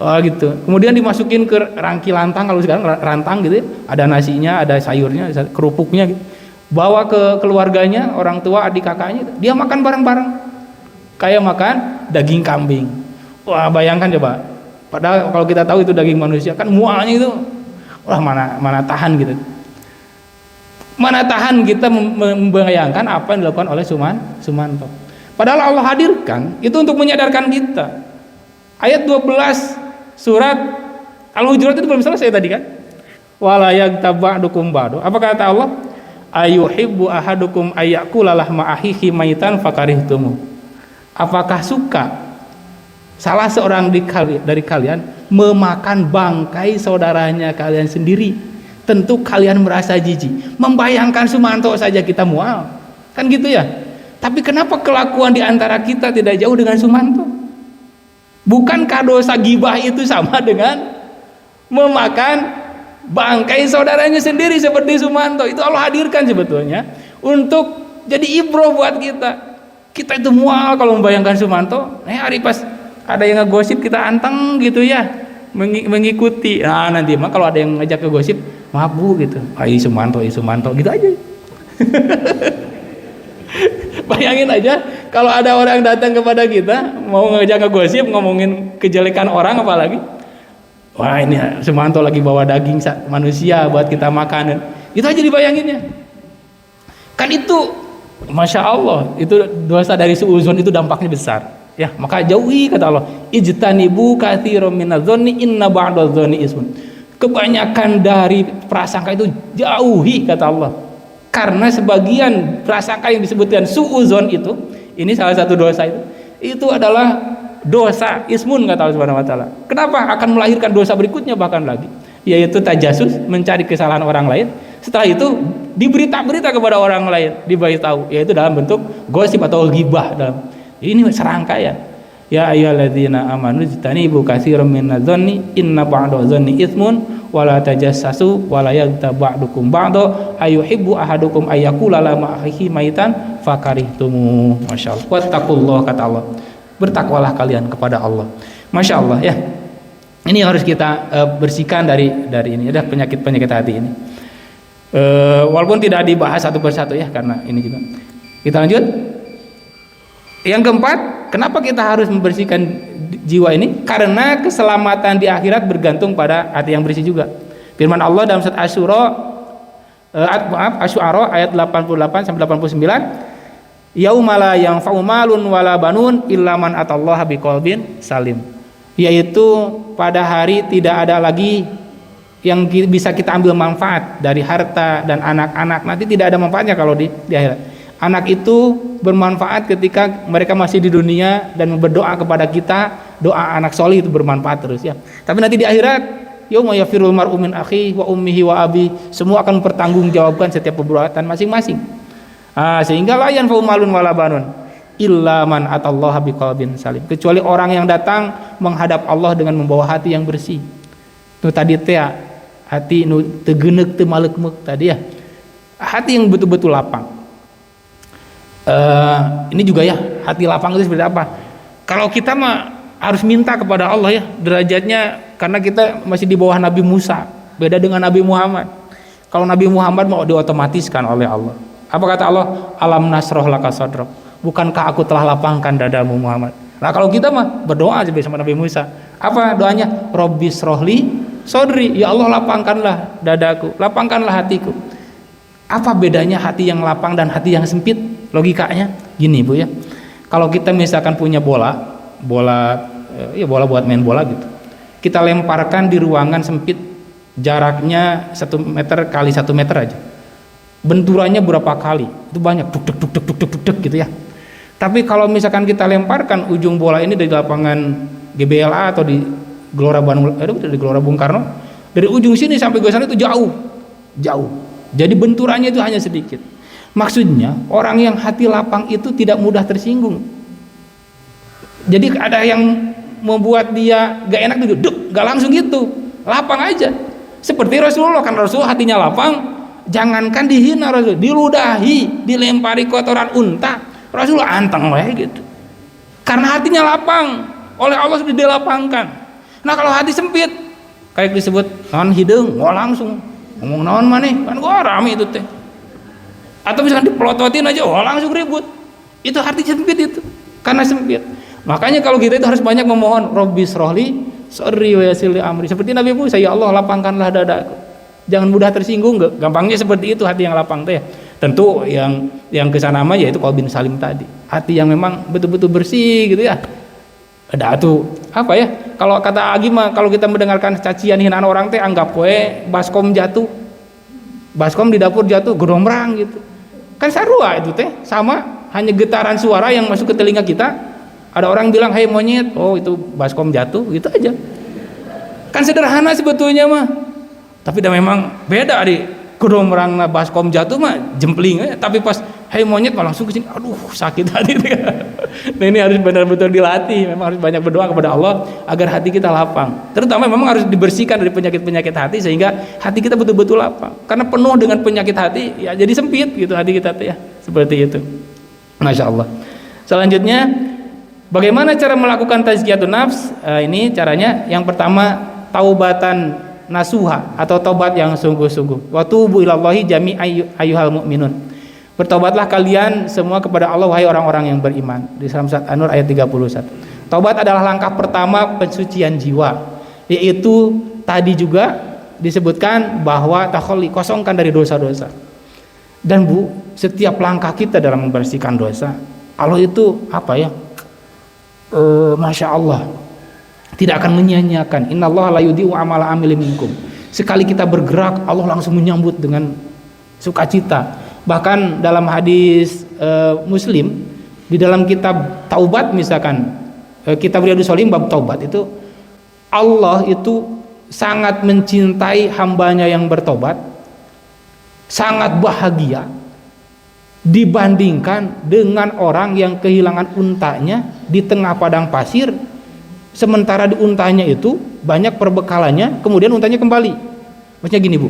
Gitu. Kemudian dimasukin ke rangki lantang, kalau sekarang rantang gitu ya, ada nasinya, ada sayurnya, ada kerupuknya gitu. Bawa ke keluarganya, orang tua, adik kakaknya, dia makan bareng-bareng kayak makan daging kambing. Wah bayangkan coba, padahal kalau kita tahu itu daging manusia kan mualnya itu, wah mana tahan gitu. Mana tahan kita membayangkan apa yang dilakukan oleh Sumanto. Padahal Allah hadirkan itu untuk menyadarkan kita. Ayat 12 surat Al-Hujurat itu belum selesai tadi kan? Wala yaghtab ba'dukum ba'du. Apa kata Allah? Ayuhibbu ahadukum ayyakula lahma akhihi maitan fakarihtumu. Apakah suka salah seorang dari kalian memakan bangkai saudaranya kalian sendiri? Tentu kalian merasa jijik. Membayangkan Sumanto saja kita mual. Kan gitu ya. Tapi kenapa kelakuan di antara kita tidak jauh dengan Sumanto? Bukankah dosa gibah itu sama dengan memakan bangkai saudaranya sendiri seperti Sumanto? Itu Allah hadirkan sebetulnya untuk jadi ibroh buat kita. Kita itu mual kalau membayangkan Sumanto. Hari pas ada yang ngegosip kita anteng gitu ya, mengikuti. Nah nanti mah kalau ada yang ngajak ke gosip, maaf Bu gitu, Sumanto gitu aja. Bayangin aja kalau ada orang datang kepada kita mau ngajak ngegosip, ngomongin kejelekan orang apalagi, Wah ini Sumanto lagi bawa daging manusia buat kita makan. Itu aja dibayanginnya. Kan itu Masya Allah, itu dosa dari suuzon itu dampaknya besar. Ya, maka jauhi kata Allah. Ijtanibu katsiran minadh-dhonni inna ba'dadh-dhonni ismun. Kebanyakan dari prasangka itu jauhi kata Allah. Karena sebagian prasangka yang disebutkan suuzon itu, ini salah satu dosa itu adalah dosa ismun kata Allah Subhanahu wa taala. Kenapa? Akan melahirkan dosa berikutnya bahkan lagi, yaitu tajasus, mencari kesalahan orang lain. Setelah itu diberita-berita kepada orang lain, diberitahu, yaitu dalam bentuk gosip atau ghibah dalam. Ini serangkaian. Ya ayyuhalladzina amanu ijtanibu katsiran minadh-dhonni inna ba'dadh-dhonni itsmun wa la tajassasu wa la yaghtab ba'dukum ba'da ayuhibbu ahadukum ayyakula lama akhihi maitan fakarihtumu. Masyaallah. Wattaqullah kata Allah. Bertakwalah kalian kepada Allah. Masya Allah ya. Ini harus kita bersihkan dari ini. Ada penyakit hati ini. Walaupun tidak dibahas satu persatu ya, karena ini juga. Kita lanjut. Yang keempat, kenapa kita harus membersihkan jiwa ini? Karena keselamatan di akhirat bergantung pada hati yang bersih juga. Firman Allah dalam surat Asy-Syu'ara ayat 88 sampai 89. Yaumala yang faumalun wala banun illa man atallaha biqalbin salim, yaitu pada hari tidak ada lagi yang bisa kita ambil manfaat dari harta dan anak-anak. Nanti tidak ada manfaatnya kalau di akhirat. Anak itu bermanfaat ketika mereka masih di dunia dan berdoa kepada kita, doa anak solih itu bermanfaat terus ya. Tapi nanti di akhirat, yauma yafirul mar'u min akhihi wa ummihi wa abi, semua akan mempertanggungjawabkan setiap perbuatan masing-masing. Sehingga la yanfa'u malun wala banun illa man atallaha biqalbin salim, kecuali orang yang datang menghadap Allah dengan membawa hati yang bersih. Itu tadi teh hati nu teu geuneuk teu malekmek tadi ya. Hati yang betul-betul lapang. Ini juga ya, hati lapang itu seperti apa? Kalau kita mah harus minta kepada Allah ya, derajatnya, karena kita masih di bawah Nabi Musa, beda dengan Nabi Muhammad. Kalau Nabi Muhammad mau diotomatiskan oleh Allah. Apa kata Allah? Alam nasroh laka sadrak. Bukankah aku telah lapangkan dadamu Muhammad? Nah kalau kita mah berdoa aja sama Nabi Musa. Apa doanya? Robbis rohli sodri. Ya Allah lapangkanlah dadaku, lapangkanlah hatiku. Apa bedanya hati yang lapang dan hati yang sempit? Logikanya gini Bu ya. Kalau kita misalkan punya bola buat main bola gitu. Kita lemparkan di ruangan sempit, jaraknya 1 meter kali 1 meter aja. Benturannya berapa kali? Itu banyak, duk gitu ya. Tapi kalau misalkan kita lemparkan ujung bola ini dari lapangan GBLA atau di Gelora Bung Karno, dari ujung sini sampai ke sana itu jauh. Jadi benturannya itu hanya sedikit. Maksudnya orang yang hati lapang itu tidak mudah tersinggung. Jadi ada yang membuat dia gak enak gitu, gak langsung gitu, lapang aja. Seperti Rasulullah, kan Rasulullah hatinya lapang. Jangankan dihina Rasul, diludahi, dilempari kotoran unta, Rasulullah anteng wae gitu. Karena hatinya lapang, oleh Allah sudah dilapangkan. Nah kalau hati sempit, kayak disebut non hidung, wah langsung ngomong non maneh, kan gua rame itu teh. Atau misalkan dipelototin aja, wah langsung ribut. Itu hati sempit itu, karena sempit. Makanya kalau kita itu harus banyak memohon, Robbis rohli sodri wa yassir li amri. Seperti Nabi Musa, ya Allah lapangkanlah dadaku. Jangan mudah tersinggung, gampangnya seperti itu hati yang lapang teh. Tentu yang kesana mah yaitu qalbin salim tadi, hati yang memang betul-betul bersih gitu ya. Ada tuh apa ya? Kalau kata Agi mah, kalau kita mendengarkan cacian hinaan orang teh, anggap we baskom jatuh, baskom di dapur jatuh, gedombrang gitu. Kan sarua itu teh, sama, hanya getaran suara yang masuk ke telinga kita. Ada orang bilang, "Hei monyet," oh itu baskom jatuh, gitu aja. Kan sederhana sebetulnya mah. Tapi dah memang beda di gedombrang baskom jatuh mah jempling aja. Tapi pas hei monyet malah langsung ke sini, aduh sakit hati. Nah ini harus benar-benar dilatih. Memang harus banyak berdoa kepada Allah agar hati kita lapang. Terutama memang harus dibersihkan dari penyakit-penyakit hati sehingga hati kita betul-betul lapang. Karena penuh dengan penyakit hati, ya jadi sempit gitu hati kita ya. Seperti itu. Masya Allah. Selanjutnya, bagaimana cara melakukan tazkiyatun nafs? Ini caranya. Yang pertama, taubatan nasuha atau taubat yang sungguh-sungguh. Wa tubu ilallahi jami ayyuhal mu'minun. Bertobatlah kalian semua kepada Allah wahai orang-orang yang beriman. Di dalam surat An-Nur ayat 31. Taubat adalah langkah pertama pensucian jiwa. yaitu tadi juga disebutkan bahwa takhalli, kosongkan dari dosa-dosa. Dan Bu, setiap langkah kita dalam membersihkan dosa, Allah itu apa ya? Masya Allah, tidak akan menyia-nyiakan. Innallaha la yudhi'u amala amilin minkum. Sekali kita bergerak, Allah langsung menyambut dengan sukacita. Bahkan dalam hadis Muslim, di dalam kitab Taubat misalkan, kitab Riyadhus Shalihin bab Taubat itu, Allah itu sangat mencintai hambanya yang bertobat, sangat bahagia dibandingkan dengan orang yang kehilangan untanya di tengah padang pasir, sementara di untanya itu banyak perbekalannya, kemudian untanya kembali. Maksudnya gini Bu,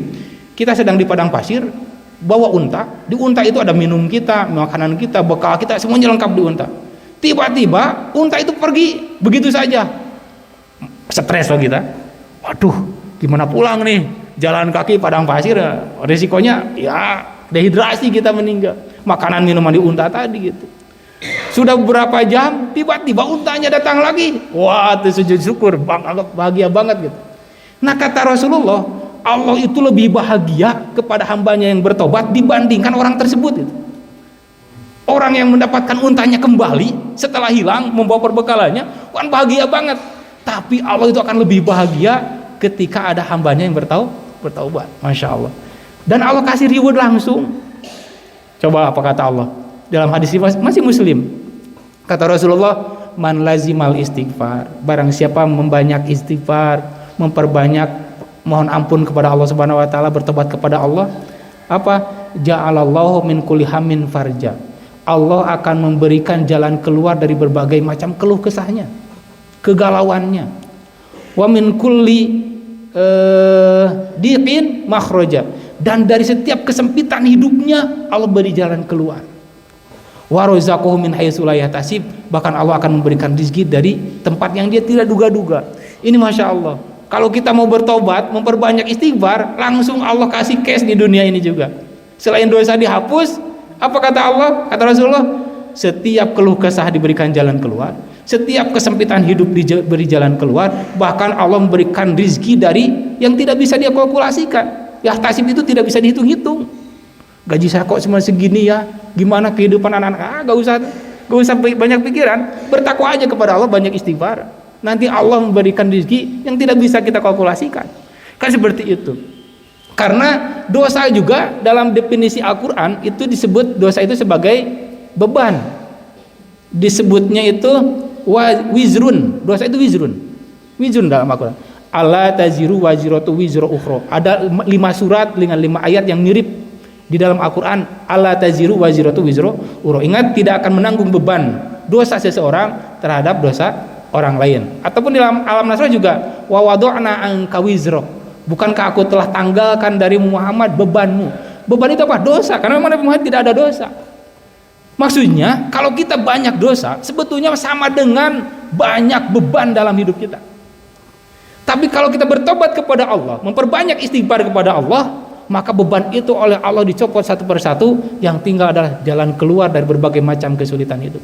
kita sedang di padang pasir, bawa unta, di unta itu ada minum kita, makanan kita, bekal kita, semuanya lengkap di unta. Tiba-tiba unta itu pergi begitu saja, stres loh kita. Waduh, gimana pulang nih? Jalan kaki padang pasir, resikonya ya dehidrasi, kita meninggal. Makanan minuman di unta tadi gitu. Sudah beberapa jam, tiba-tiba untanya datang lagi. Wah, itu sujud syukur, bahagia banget gitu. Nah, kata Rasulullah, Allah itu lebih bahagia kepada hambanya yang bertobat dibandingkan orang tersebut gitu. Orang yang mendapatkan untanya kembali setelah hilang, membawa perbekalannya, kan bahagia banget. Tapi Allah itu akan lebih bahagia ketika ada hambanya yang bertaubat. Masya Allah. Dan Allah kasih reward langsung. Coba apa kata Allah dalam hadis masih Muslim, kata Rasulullah, man lazimal istighfar, barang siapa membanyak istighfar, memperbanyak mohon ampun kepada Allah Subhanahu wa taala, bertobat kepada Allah, apa? Ja'alallahu min kulli hammin farja. Allah akan memberikan jalan keluar dari berbagai macam keluh kesahnya, kegalauannya. Wa min kulli diqin makhraja, dan dari setiap kesempitan hidupnya Allah beri jalan keluar. Wa razaqahu min haitsu la yahtasib, bahkan Allah akan memberikan rezeki dari tempat yang dia tidak duga-duga. Ini Masya Allah. Kalau kita mau bertobat, memperbanyak istighfar, langsung Allah kasih cash di dunia ini juga. Selain dosa dihapus, apa kata Allah? Kata Rasulullah, setiap keluh kesah diberikan jalan keluar, setiap kesempitan hidup diberi jalan keluar, bahkan Allah memberikan rezeki dari yang tidak bisa dia kalkulasikan. Ya, tasib itu tidak bisa dihitung-hitung. Gaji saya kok cuma segini ya, gimana kehidupan anak-anak? Gak usah banyak pikiran, bertakwa aja kepada Allah, banyak istighfar. Nanti Allah memberikan rezeki yang tidak bisa kita kalkulasikan. Kan seperti itu. Karena dosa juga dalam definisi Al-Quran itu disebut dosa itu sebagai beban. Disebutnya itu wizrun. Dosa itu wizrun. Wizrun dalam Al-Quran. Allah taziru waziratu wizru ukhra. Ada 5 surat dengan 5 ayat yang mirip di dalam Al-Quran. Allah taziru waziratu wizru ukhra. Ingat, tidak akan menanggung beban dosa seseorang terhadap dosa orang lain. Ataupun di dalam alam nasrani juga, wa wada'na anka wizrak. Bukankah aku telah tanggalkan dari Muhammad bebanmu? Beban itu apa? Dosa. Karena Nabi Muhammad tidak ada dosa. Maksudnya, kalau kita banyak dosa, sebetulnya sama dengan banyak beban dalam hidup kita. Tapi kalau kita bertobat kepada Allah, memperbanyak istighfar kepada Allah, maka beban itu oleh Allah dicopot satu persatu, yang tinggal adalah jalan keluar dari berbagai macam kesulitan hidup.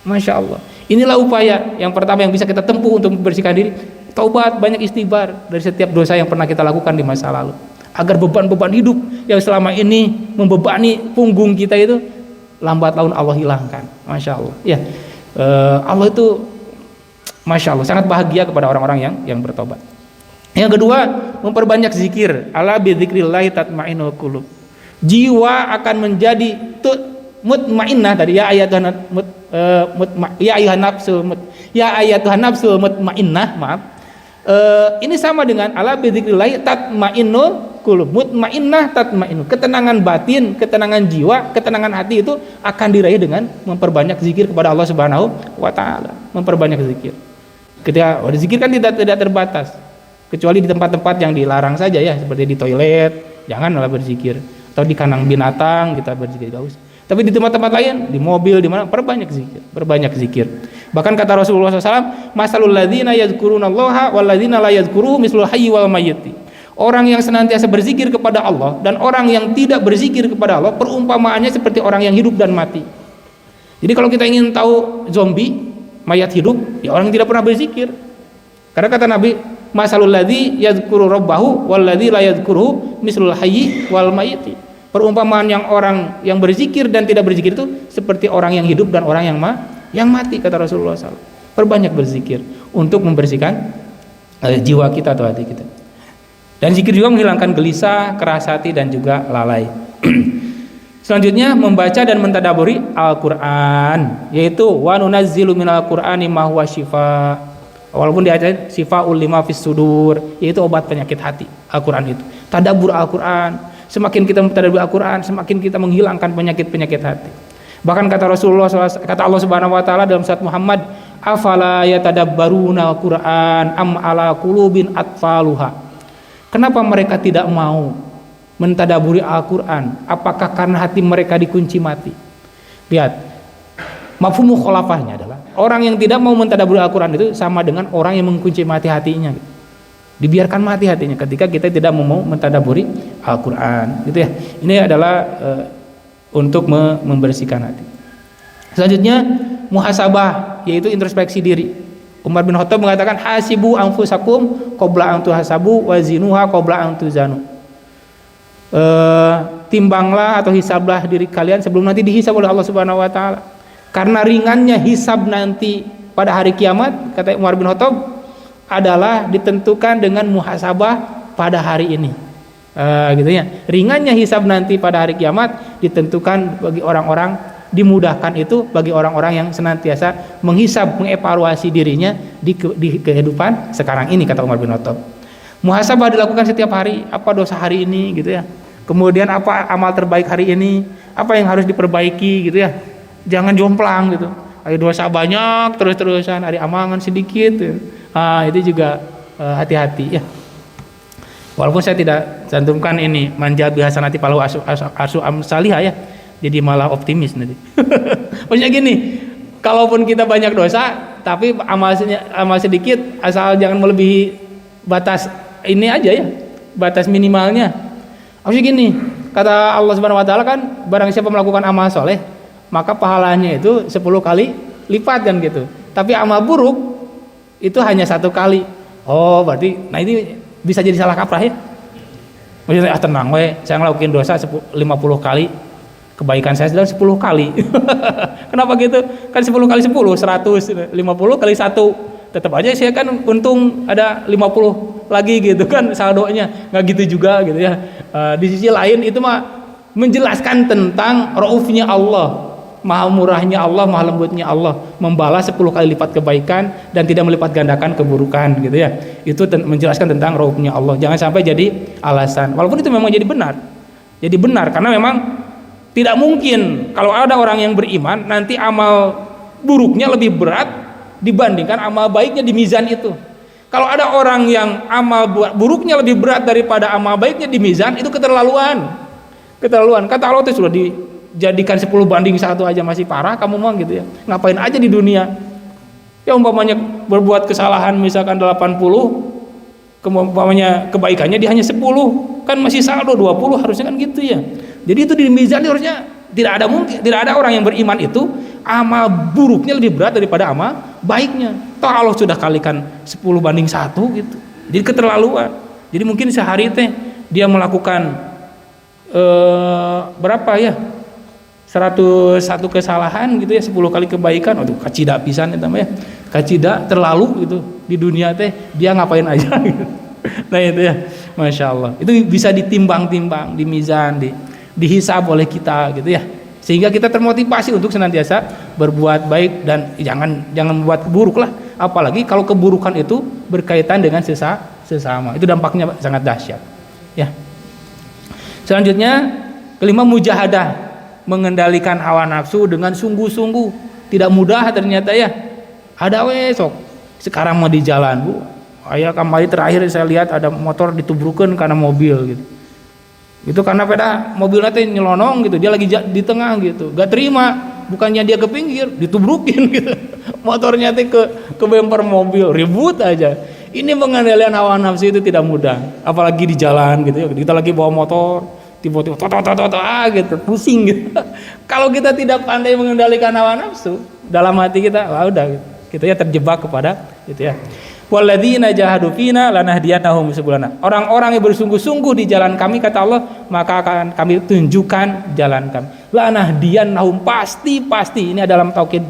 Masya Allah. Inilah upaya yang pertama yang bisa kita tempuh untuk membersihkan diri. Taubat, banyak istighfar dari setiap dosa yang pernah kita lakukan di masa lalu, agar beban-beban hidup yang selama ini membebani punggung kita itu lambat laun Allah hilangkan. Masya Allah. Ya, Allah itu Masya Allah sangat bahagia kepada orang-orang yang bertobat. Yang kedua, memperbanyak zikir. Ala bidzikrillahi tatmainnul qulub. Jiwa akan menjadi mutmainnah tadi, ya ayatuhan nafsul mutmainnah, maaf. Ini sama dengan ala bidzikrillahi tatmainnul qulub. Mutmainnah tatmainnu. Ketenangan batin, ketenangan jiwa, ketenangan hati itu akan diraih dengan memperbanyak zikir kepada Allah Subhanahu wa taala. Memperbanyak zikir. Ketika zikir kan tidak terbatas, kecuali di tempat-tempat yang dilarang saja ya, seperti di toilet, janganlah berzikir, atau di kandang binatang kita berzikir, gak usah. Tapi di tempat-tempat lain, di mobil, di mana, perbanyak zikir. Bahkan kata Rasulullah SAW, masalul ladzina yadhkurunallaha wal ladzina la yadhkuruhu mislul hayyi wal mayyiti. Orang yang senantiasa berzikir kepada Allah dan orang yang tidak berzikir kepada Allah, perumpamaannya seperti orang yang hidup dan mati. Jadi kalau kita ingin tahu zombie, mayat hidup, ya orang yang tidak pernah berzikir. Karena kata Nabi, masalul ladzi yadhkuru rabbahu wal ladzi la yadhkuruhu mislul hayyi wal mayyiti. Perumpamaan yang orang yang berzikir dan tidak berzikir itu seperti orang yang hidup dan orang yang mati, kata Rasulullah SAW. Perbanyak berzikir untuk membersihkan jiwa kita atau hati kita. Dan zikir juga menghilangkan gelisah, keras hati dan juga lalai. Selanjutnya membaca dan mentadaburi Al-Qur'an, yaitu wa nunazzilu minal qur'ani ma huwa syifa. Walaupun di ayat syifaul lima fis sudur, yaitu obat penyakit hati. Al-Qur'an itu. Tadabbur Al-Qur'an. Semakin kita mentadabur Al-Qur'an, semakin kita menghilangkan penyakit-penyakit hati. Bahkan kata Rasulullah SAW, kata Allah Subhanahu wa taala dalam surat Muhammad, afala yatadabbaruna al-Qur'an am ala qulubin atfaluha. Kenapa mereka tidak mau mentadaburi Al-Qur'an? Apakah karena hati mereka dikunci mati? Lihat, mafhum mukhalafahnya adalah orang yang tidak mau mentadaburi Al-Qur'an itu sama dengan orang yang mengunci mati hatinya. Dibiarkan mati hatinya ketika kita tidak mau mentadaburi Al-Qur'an, gitu ya. Ini adalah untuk membersihkan hati. Selanjutnya muhasabah, yaitu introspeksi diri. Umar bin Khattab mengatakan hasibu anfusakum qabla an tuhasabu wa zinuha qabla an tuzanu. Timbanglah atau hisablah diri kalian sebelum nanti dihisab oleh Allah Subhanahu wa taala. Karena ringannya hisab nanti pada hari kiamat, kata Umar bin Khattab, adalah ditentukan dengan muhasabah pada hari ini. Gitu ya. Ringannya hisab nanti pada hari kiamat ditentukan bagi orang-orang, dimudahkan itu bagi orang-orang yang senantiasa menghisab, mengevaluasi dirinya di kehidupan sekarang ini, kata Umar bin Khattab. Muhasabah dilakukan setiap hari, apa dosa hari ini gitu ya. Kemudian apa amal terbaik hari ini, apa yang harus diperbaiki gitu ya. Jangan jomplang gitu. Ada dosa banyak terus-terusan, ada amalan sedikit. Gitu. Itu juga hati-hati ya. Walaupun saya tidak cantumkan ini manja bihasanati palau asu amsalihah ya. Jadi malah optimis nanti. Maksudnya gini, kalaupun kita banyak dosa, tapi amal sedikit, asal jangan melebihi batas ini aja ya, batas minimalnya. Maksudnya gini, kata Allah Subhanahu Wa Taala kan, barang siapa melakukan amal soleh, maka pahalanya itu 10 kali lipat kan gitu. Tapi amal buruk itu hanya 1 kali. Oh berarti, nah ini bisa jadi salah kaprah ya. Maksudnya tenang we, saya ngelakuin dosa 50 kali. Kebaikan saya sudah 10 kali. Kenapa gitu? Kan 10 kali 10, 100, 50 kali 1. Tetap aja saya kan untung ada 50 lagi gitu kan saldonya. Nggak gitu juga gitu ya. Di sisi lain itu mah menjelaskan tentang raufnya Allah, maha murahnya Allah, maha lembutnya Allah, membalas 10 kali lipat kebaikan dan tidak melipat gandakan keburukan gitu ya. Itu menjelaskan tentang raufnya Allah. Jangan sampai jadi alasan. Walaupun itu memang jadi benar. Jadi benar karena memang tidak mungkin kalau ada orang yang beriman nanti amal buruknya lebih berat dibandingkan amal baiknya di mizan itu. Kalau ada orang yang amal buruknya lebih berat daripada amal baiknya di mizan, itu keterlaluan. Keterlaluan. Kata Allah itu sudah dijadikan 10 banding 1 aja masih parah, kamu mau gitu ya. Ngapain aja di dunia? Ya umpamanya berbuat kesalahan misalkan 80, umpamanya kebaikannya dia hanya 10, kan masih saldo 20 harusnya kan gitu ya. Jadi itu di mizan harusnya tidak ada orang yang beriman itu amal buruknya lebih berat daripada amal baiknya. Toh Allah sudah kalikan 10 banding 1 gitu. Jadi keterlaluan. Jadi mungkin sehari teh dia melakukan berapa ya? 101 kesalahan gitu ya, 10 kali kebaikan. Aduh, kacida pisan ya tambah ya. Kacida terlalu gitu di dunia teh dia ngapain aja gitu. Nah itu ya, Masya Allah. Itu bisa ditimbang-timbang di mizan, dihisab oleh kita gitu ya, sehingga kita termotivasi untuk senantiasa berbuat baik dan jangan membuat buruk lah, apalagi kalau keburukan itu berkaitan dengan sesama, itu dampaknya sangat dahsyat ya. Selanjutnya kelima, mujahadah, mengendalikan hawa nafsu dengan sungguh-sungguh. Tidak mudah ternyata ya. Ada sok sekarang mau di jalan bu, ayah kemarin terakhir saya lihat ada motor ditubrukan karena mobil gitu. Itu karena mobil nanti nyelonong gitu, dia lagi di tengah gitu, gak terima, bukannya dia ke pinggir, ditubrukin gitu, motornya ke bemper mobil, ribut aja. Ini pengendalian hawa nafsu itu tidak mudah, apalagi di jalan gitu ya. Kita lagi bawa motor, tiba-tiba gitu, pusing gitu. Kalau kita tidak pandai mengendalikan hawa nafsu dalam hati kita, udah gitu. Kita ya terjebak kepada gitu ya. Walladzina jahadu fina lanahdiyannahum subulana. Orang-orang yang bersungguh-sungguh di jalan kami, kata Allah, maka akan kami tunjukkan jalan kami. Lanahdiyannahum, pasti. Ini dalam taukid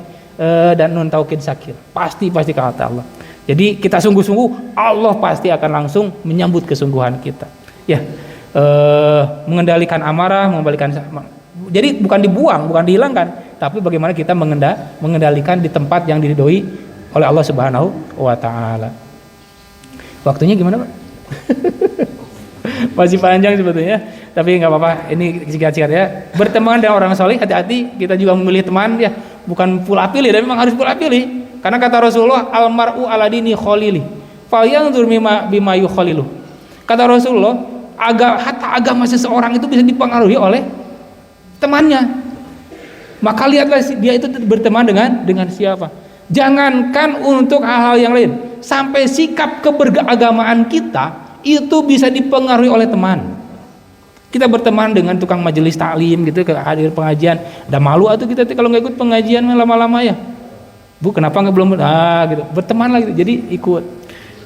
dan nun taukid sakir. Pasti kata Allah. Jadi kita sungguh-sungguh, Allah pasti akan langsung menyambut kesungguhan kita. Ya, mengendalikan amarah, jadi bukan dibuang, bukan dihilangkan, tapi bagaimana kita mengendalikan di tempat yang diridhoi oleh Allah Subhanahu wa taala. Waktunya gimana, Pak? Masih panjang sebetulnya, tapi nggak apa-apa. Ini singkat-singkat ya. Berteman dengan orang soleh, hati-hati. Kita juga memilih teman ya, bukan pula pilih, tapi memang harus pula pilih. Karena kata Rasulullah, almaru ala dini khalili, falyanzur bima yukhalilu. Kata Rasulullah, hatta agama seseorang itu bisa dipengaruhi oleh temannya. Maka lihatlah dia itu berteman dengan siapa. Jangankan untuk hal-hal yang lain, sampai sikap keberagamaan kita itu bisa dipengaruhi oleh teman. Kita berteman dengan tukang majelis taklim gitu, hadir pengajian, ada malu atau kita kalau nggak ikut pengajian lama-lama ya, Bu kenapa nggak belum gitu, berteman lagi, jadi ikut.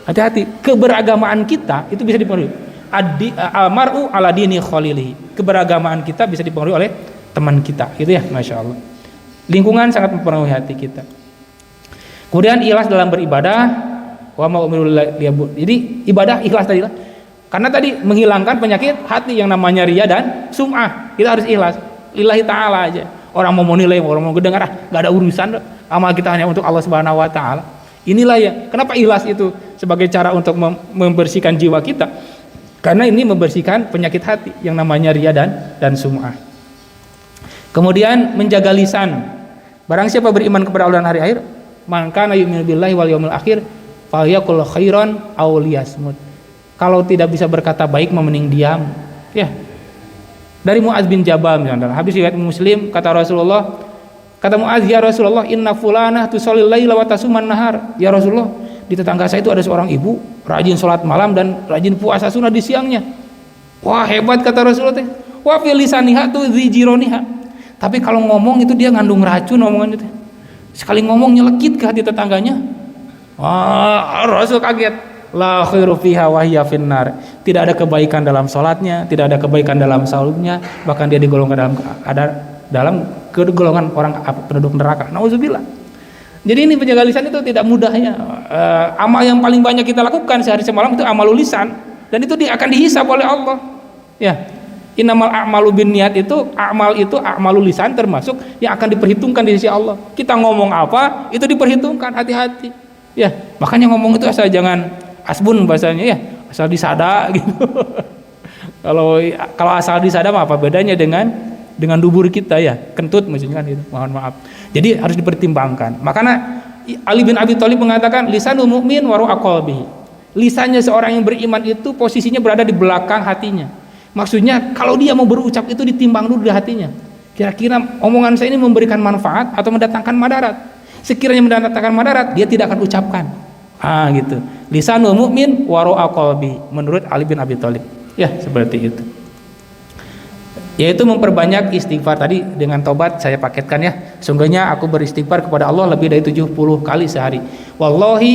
Hati-hati, keberagamaan kita itu bisa dipengaruhi. Almaru ala dini khalilihi, keberagamaan kita bisa dipengaruhi oleh teman kita, gitu ya, masya Allah. Lingkungan sangat mempengaruhi hati kita. Kemudian ikhlas dalam beribadah, wa ma umiru liya'bud. Jadi ibadah ikhlas tadi lah. Karena tadi menghilangkan penyakit hati yang namanya riya dan sum'ah. Kita harus ikhlas, lillahi ta'ala aja. Orang mau menilai, orang mau mendengar, enggak ada urusan. Amal kita hanya untuk Allah Subhanahu wa taala. Inilah ya, kenapa ikhlas itu sebagai cara untuk membersihkan jiwa kita? Karena ini membersihkan penyakit hati yang namanya riya dan sum'ah. Kemudian menjaga lisan. Barang siapa beriman kepada Allah dan hari akhir, maka yu'minu billahi wal yawmil akhir falyaqul khairan aw liyasmut. Kalau tidak bisa berkata baik, mending diam. Ya. Dari Mu'adz bin Jabal misalnya, habis riwayat Muslim, kata Mu'adz, ya Rasulullah, inna fulanah tusallil laila wa tasuman nahar. Ya Rasulullah, di tetangga saya itu ada seorang ibu rajin sholat malam dan rajin puasa sunnah di siangnya. Wah, hebat, kata Rasulullah. Wa fil lisaniha tu dzijironiha. Tapi kalau ngomong itu dia ngandung racun omongannya itu. Sekali ngomong nyelekit ke hati tetangganya. Wah, Rasul kaget. La khairu fiha wa hiya finnar. Tidak ada kebaikan dalam salatnya, tidak ada kebaikan dalam saumnya, bahkan dia digolongkan dalam golongan orang penduduk neraka. Nauzubillah. Jadi ini penjaga lisan itu tidak mudahnya. Amal yang paling banyak kita lakukan sehari semalam itu amalul lisan, dan itu akan dihisab oleh Allah. Ya. Innamal a'malu binniyat, itu a'malul lisan termasuk yang akan diperhitungkan di sisi Allah. Kita ngomong apa itu diperhitungkan, hati-hati. Ya, makanya ngomong itu asal jangan asbun bahasanya ya, asal disada gitu. Kalau asal disada apa bedanya dengan dubur kita ya, kentut maksudnya kan gitu. Mohon maaf. Jadi harus dipertimbangkan. Makanya Ali bin Abi Thalib mengatakan lisanul mu'min wa ru'a qalbihi. Lisannya seorang yang beriman itu posisinya berada di belakang hatinya. Maksudnya kalau dia mau berucap itu ditimbang dulu di hatinya. Kira-kira omongan saya ini memberikan manfaat atau mendatangkan madarat. Sekiranya mendatangkan madarat, dia tidak akan ucapkan. Gitu. Lisanul mu'min wa ru'a qalbi, menurut Ali bin Abi Thalib. Ya, seperti itu. Yaitu memperbanyak istighfar. Tadi dengan tobat saya paketkan ya. Sungguhnya aku beristighfar kepada Allah lebih dari 70 kali sehari. Wallahi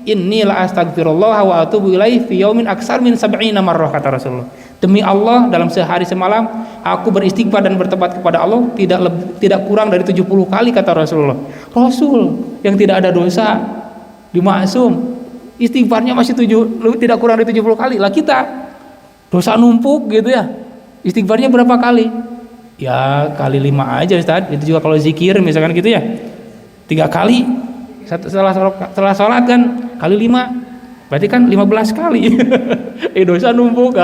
inni la astaghfirullah wa atubu ilaihi fi yaumin aksar min 70 marrah, kata Rasulullah. Demi Allah, dalam sehari semalam aku beristighfar dan bertobat kepada Allah tidak kurang dari 70 kali, kata Rasulullah. Rasul yang tidak ada dosa, dimaksum, istighfarnya masih tidak kurang dari 70 kali. Lah kita dosa numpuk gitu ya, istighfarnya berapa kali? Ya kali 5 aja Ustaz. Itu juga kalau zikir misalkan gitu ya, 3 kali setelah sholat kan kali 5, berarti kan 15 kali. Dosa numpuk.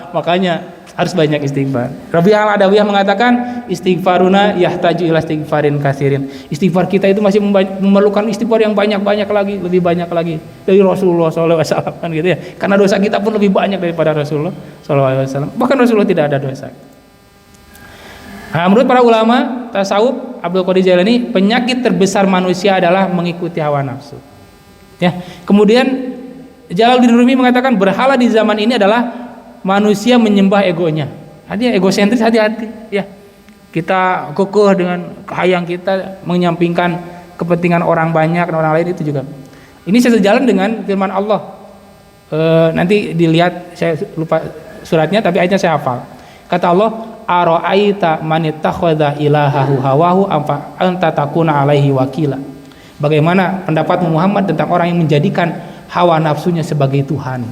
Makanya harus banyak istighfar. Rabi'ah al-Adawiyah mengatakan istighfaruna yahtaju ila istighfarin kasirin. Istighfar kita itu masih memerlukan istighfar yang banyak-banyak lagi, lebih banyak lagi dari Rasulullah SAW kan gitu ya. Karena dosa kita pun lebih banyak daripada Rasulullah SAW. Bahkan Rasulullah tidak ada dosa. Menurut para ulama tasawuf, Abdul Qadir Jailani, penyakit terbesar manusia adalah mengikuti hawa nafsu. Ya. Kemudian Jalaluddin Rumi mengatakan berhala di zaman ini adalah manusia menyembah egonya. Hati egosentris, hati-hati ya. Kita kokoh dengan hayang kita, menyampingkan kepentingan orang banyak dan orang lain, itu juga. Ini sejalan dengan firman Allah. Nanti dilihat, saya lupa suratnya tapi ayatnya saya hafal. Kata Allah, ara'aita man ittakhadha ilahahu hawahu afa anta takuna alaihi wakila. Bagaimana pendapat Muhammad tentang orang yang menjadikan hawa nafsunya sebagai Tuhan?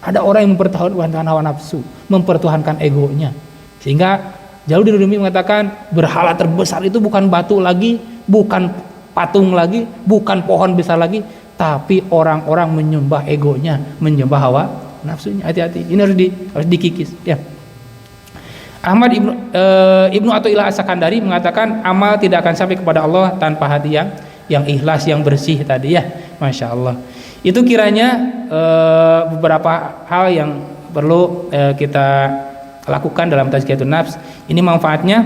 Ada orang yang mempertahankan hawa nafsu, mempertuhankan egonya. Sehingga Jalaluddin Rumi mengatakan berhala terbesar itu bukan batu lagi, bukan patung lagi, bukan pohon besar lagi, tapi orang-orang menyembah egonya, menyembah hawa nafsunya. Hati-hati, ini harus dikikis ya. Ahmad Ibnu Athaillah As-Sakandari mengatakan amal tidak akan sampai kepada Allah tanpa hati yang ikhlas, yang bersih tadi ya. Masya Allah. Itu kiranya beberapa hal yang perlu kita lakukan dalam tazkiyatun nafs. Ini manfaatnya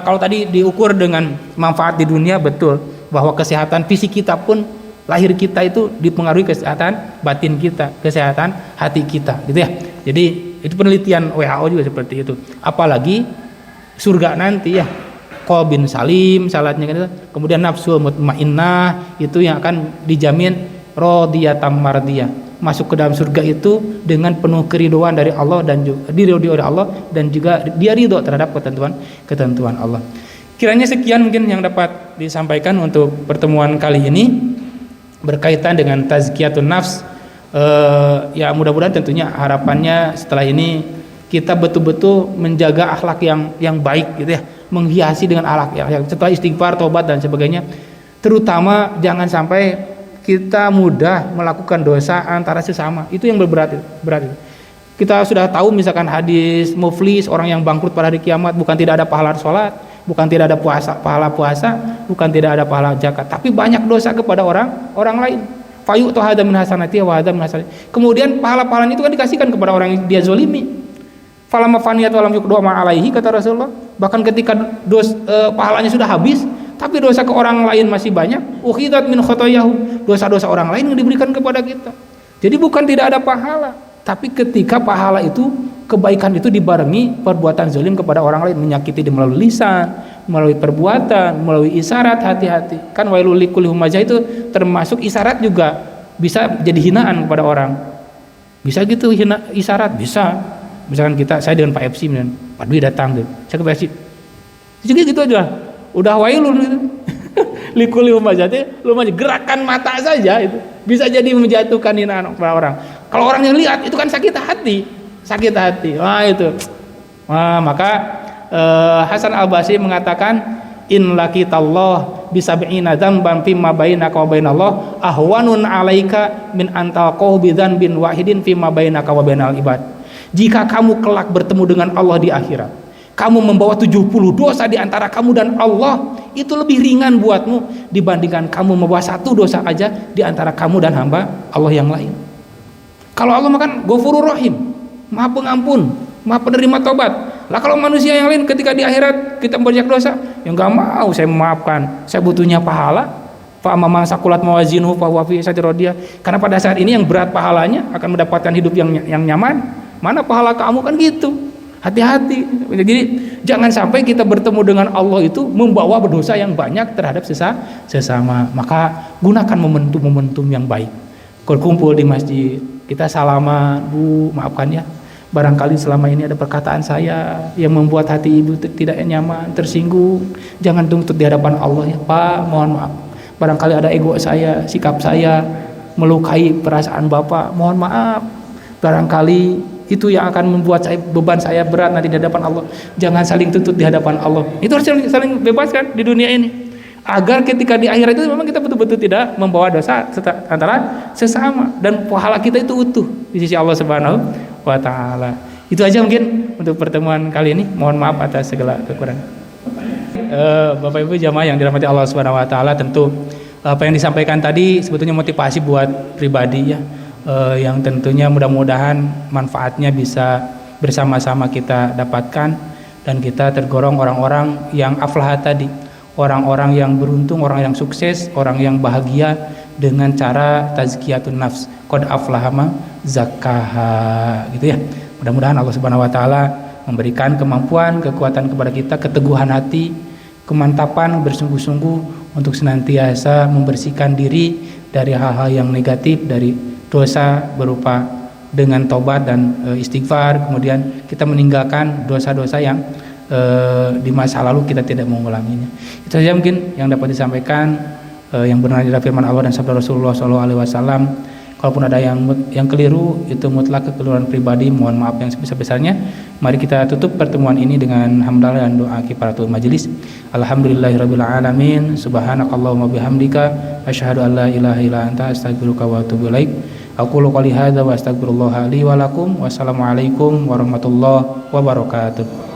kalau tadi diukur dengan manfaat di dunia, betul bahwa kesehatan fisik kita pun, lahir kita itu dipengaruhi kesehatan batin kita, kesehatan hati kita gitu ya. Jadi itu penelitian WHO juga seperti itu. Apalagi surga nanti ya, qalbin salim salatnya kan itu. Kemudian nafsu mutmainnah itu yang akan dijamin radhiyatam mardiyah, masuk ke dalam surga itu dengan penuh keridhaan dari Allah dan juga diridhoi oleh Allah dan juga dia ridho terhadap ketentuan Allah. Kiranya sekian mungkin yang dapat disampaikan untuk pertemuan kali ini berkaitan dengan tazkiyatun nafs. Ya mudah-mudahan tentunya harapannya setelah ini kita betul-betul menjaga akhlak yang baik gitu ya, menghiasi dengan akhlak yang setelah istighfar, tobat dan sebagainya. Terutama jangan sampai kita mudah melakukan dosa antara sesama, itu yang berat. Kita sudah tahu misalkan hadis muflis, orang yang bangkrut pada hari kiamat bukan tidak ada pahala sholat, bukan tidak ada pahala puasa, bukan tidak ada pahala zakat, tapi banyak dosa kepada orang lain. Fayu tu hada min hasanati wa hada min hasanati. Kemudian pahala-pahala itu kan dikasihkan kepada orang yang dia zalimi. Falamma faniyat wa lam yuqda ma alaihi, kata Rasulullah. Bahkan ketika pahalanya sudah habis, tapi dosa ke orang lain masih banyak, ukhidat min khotoyahum, dosa-dosa orang lain yang diberikan kepada kita. Jadi bukan tidak ada pahala, tapi ketika pahala itu, kebaikan itu dibarengi perbuatan zalim kepada orang lain, menyakiti melalui lisan, melalui perbuatan, melalui isyarat, hati-hati. Kan wailul likulli humazah itu termasuk isyarat juga bisa jadi hinaan kepada orang. Bisa gitu hina isyarat, bisa. Misalkan saya dengan Pak FC, Pak Dwi datang tuh, saya ke FC. Jadi gitu aja. Udah wailun gitu. Likulli humazati, gerakan mata saja itu bisa jadi menjatuhkan hinaan kepada orang. Kalau orang yang lihat itu kan sakit hati. Wah itu. Maka Hasan Al-Basri mengatakan in laqitallah bisab'ina dzamban fimma bainaka wa bainallah ahwanun 'alaika min antalqahu bidzanbin wahidin fimma bainaka wa bainal ibad. Jika kamu kelak bertemu dengan Allah di akhirat, kamu membawa 70 dosa di antara kamu dan Allah, itu lebih ringan buatmu dibandingkan kamu membawa satu dosa aja di antara kamu dan hamba Allah yang lain. Kalau Allah makan Ghafurur Rahim, Maha Pengampun, Maha Penerima Tobat. Lah kalau manusia yang lain ketika di akhirat kita banyak dosa, ya enggak mau saya memaafkan, saya butuhnya pahala. Fa amman saqulat mawazinuhu fa huwa fi 'ishatin radiyah. Karena pada saat ini yang berat pahalanya akan mendapatkan hidup yang nyaman. Mana pahala kamu kan gitu. Hati-hati. Jadi jangan sampai kita bertemu dengan Allah itu membawa berdosa yang banyak terhadap sesama. Maka gunakan momentum-momentum yang baik. Kumpul di masjid, kita salaman, Bu, maafkan ya. Barangkali selama ini ada perkataan saya yang membuat hati ibu tidak nyaman, tersinggung. Jangan tuntut di hadapan Allah ya, Pak, mohon maaf. Barangkali ada ego saya, sikap saya melukai perasaan Bapak, mohon maaf. Barangkali itu yang akan membuat beban saya berat nanti di hadapan Allah. Jangan saling tuntut di hadapan Allah. Itu harus saling bebaskan di dunia ini, agar ketika di akhirat itu memang kita betul-betul tidak membawa dosa antara sesama dan pahala kita itu utuh di sisi Allah Subhanahu wa taala. Itu aja mungkin untuk pertemuan kali ini. Mohon maaf atas segala kekurangan. Bapak Ibu jamaah yang dirahmati Allah Subhanahu wa taala, tentu apa yang disampaikan tadi sebetulnya motivasi buat pribadi ya. Yang tentunya mudah-mudahan manfaatnya bisa bersama-sama kita dapatkan dan kita tergolong orang-orang yang aflah tadi, orang-orang yang beruntung, orang yang sukses, orang yang bahagia dengan cara tazkiyatun nafs. Qad aflaha man zakkaha, gitu ya. Mudah-mudahan Allah Subhanahu wa taala memberikan kemampuan, kekuatan kepada kita, keteguhan hati, kemantapan bersungguh-sungguh untuk senantiasa membersihkan diri dari hal-hal yang negatif, dari dosa berupa dengan tobat dan istighfar. Kemudian kita meninggalkan dosa-dosa yang di masa lalu kita tidak mengulanginya. Itu saja mungkin yang dapat disampaikan, yang benar adalah firman Allah dan sabda Rasulullah SAW. Kalaupun ada yang keliru, itu mutlak kekeliruan pribadi, mohon maaf yang sebesar-besarnya. Mari kita tutup pertemuan ini dengan hamdalah dan doa kifaratul majelis. Alhamdulillahirabbil alamin, subhanakallahumma bihamdika asyhadu an la ilaha illa anta astaghfiruka wa atubu ilaik. Aqulu qouli hadza wa astaghfirullah li wa lakum. Wassalamualaikum warahmatullahi wabarakatuh.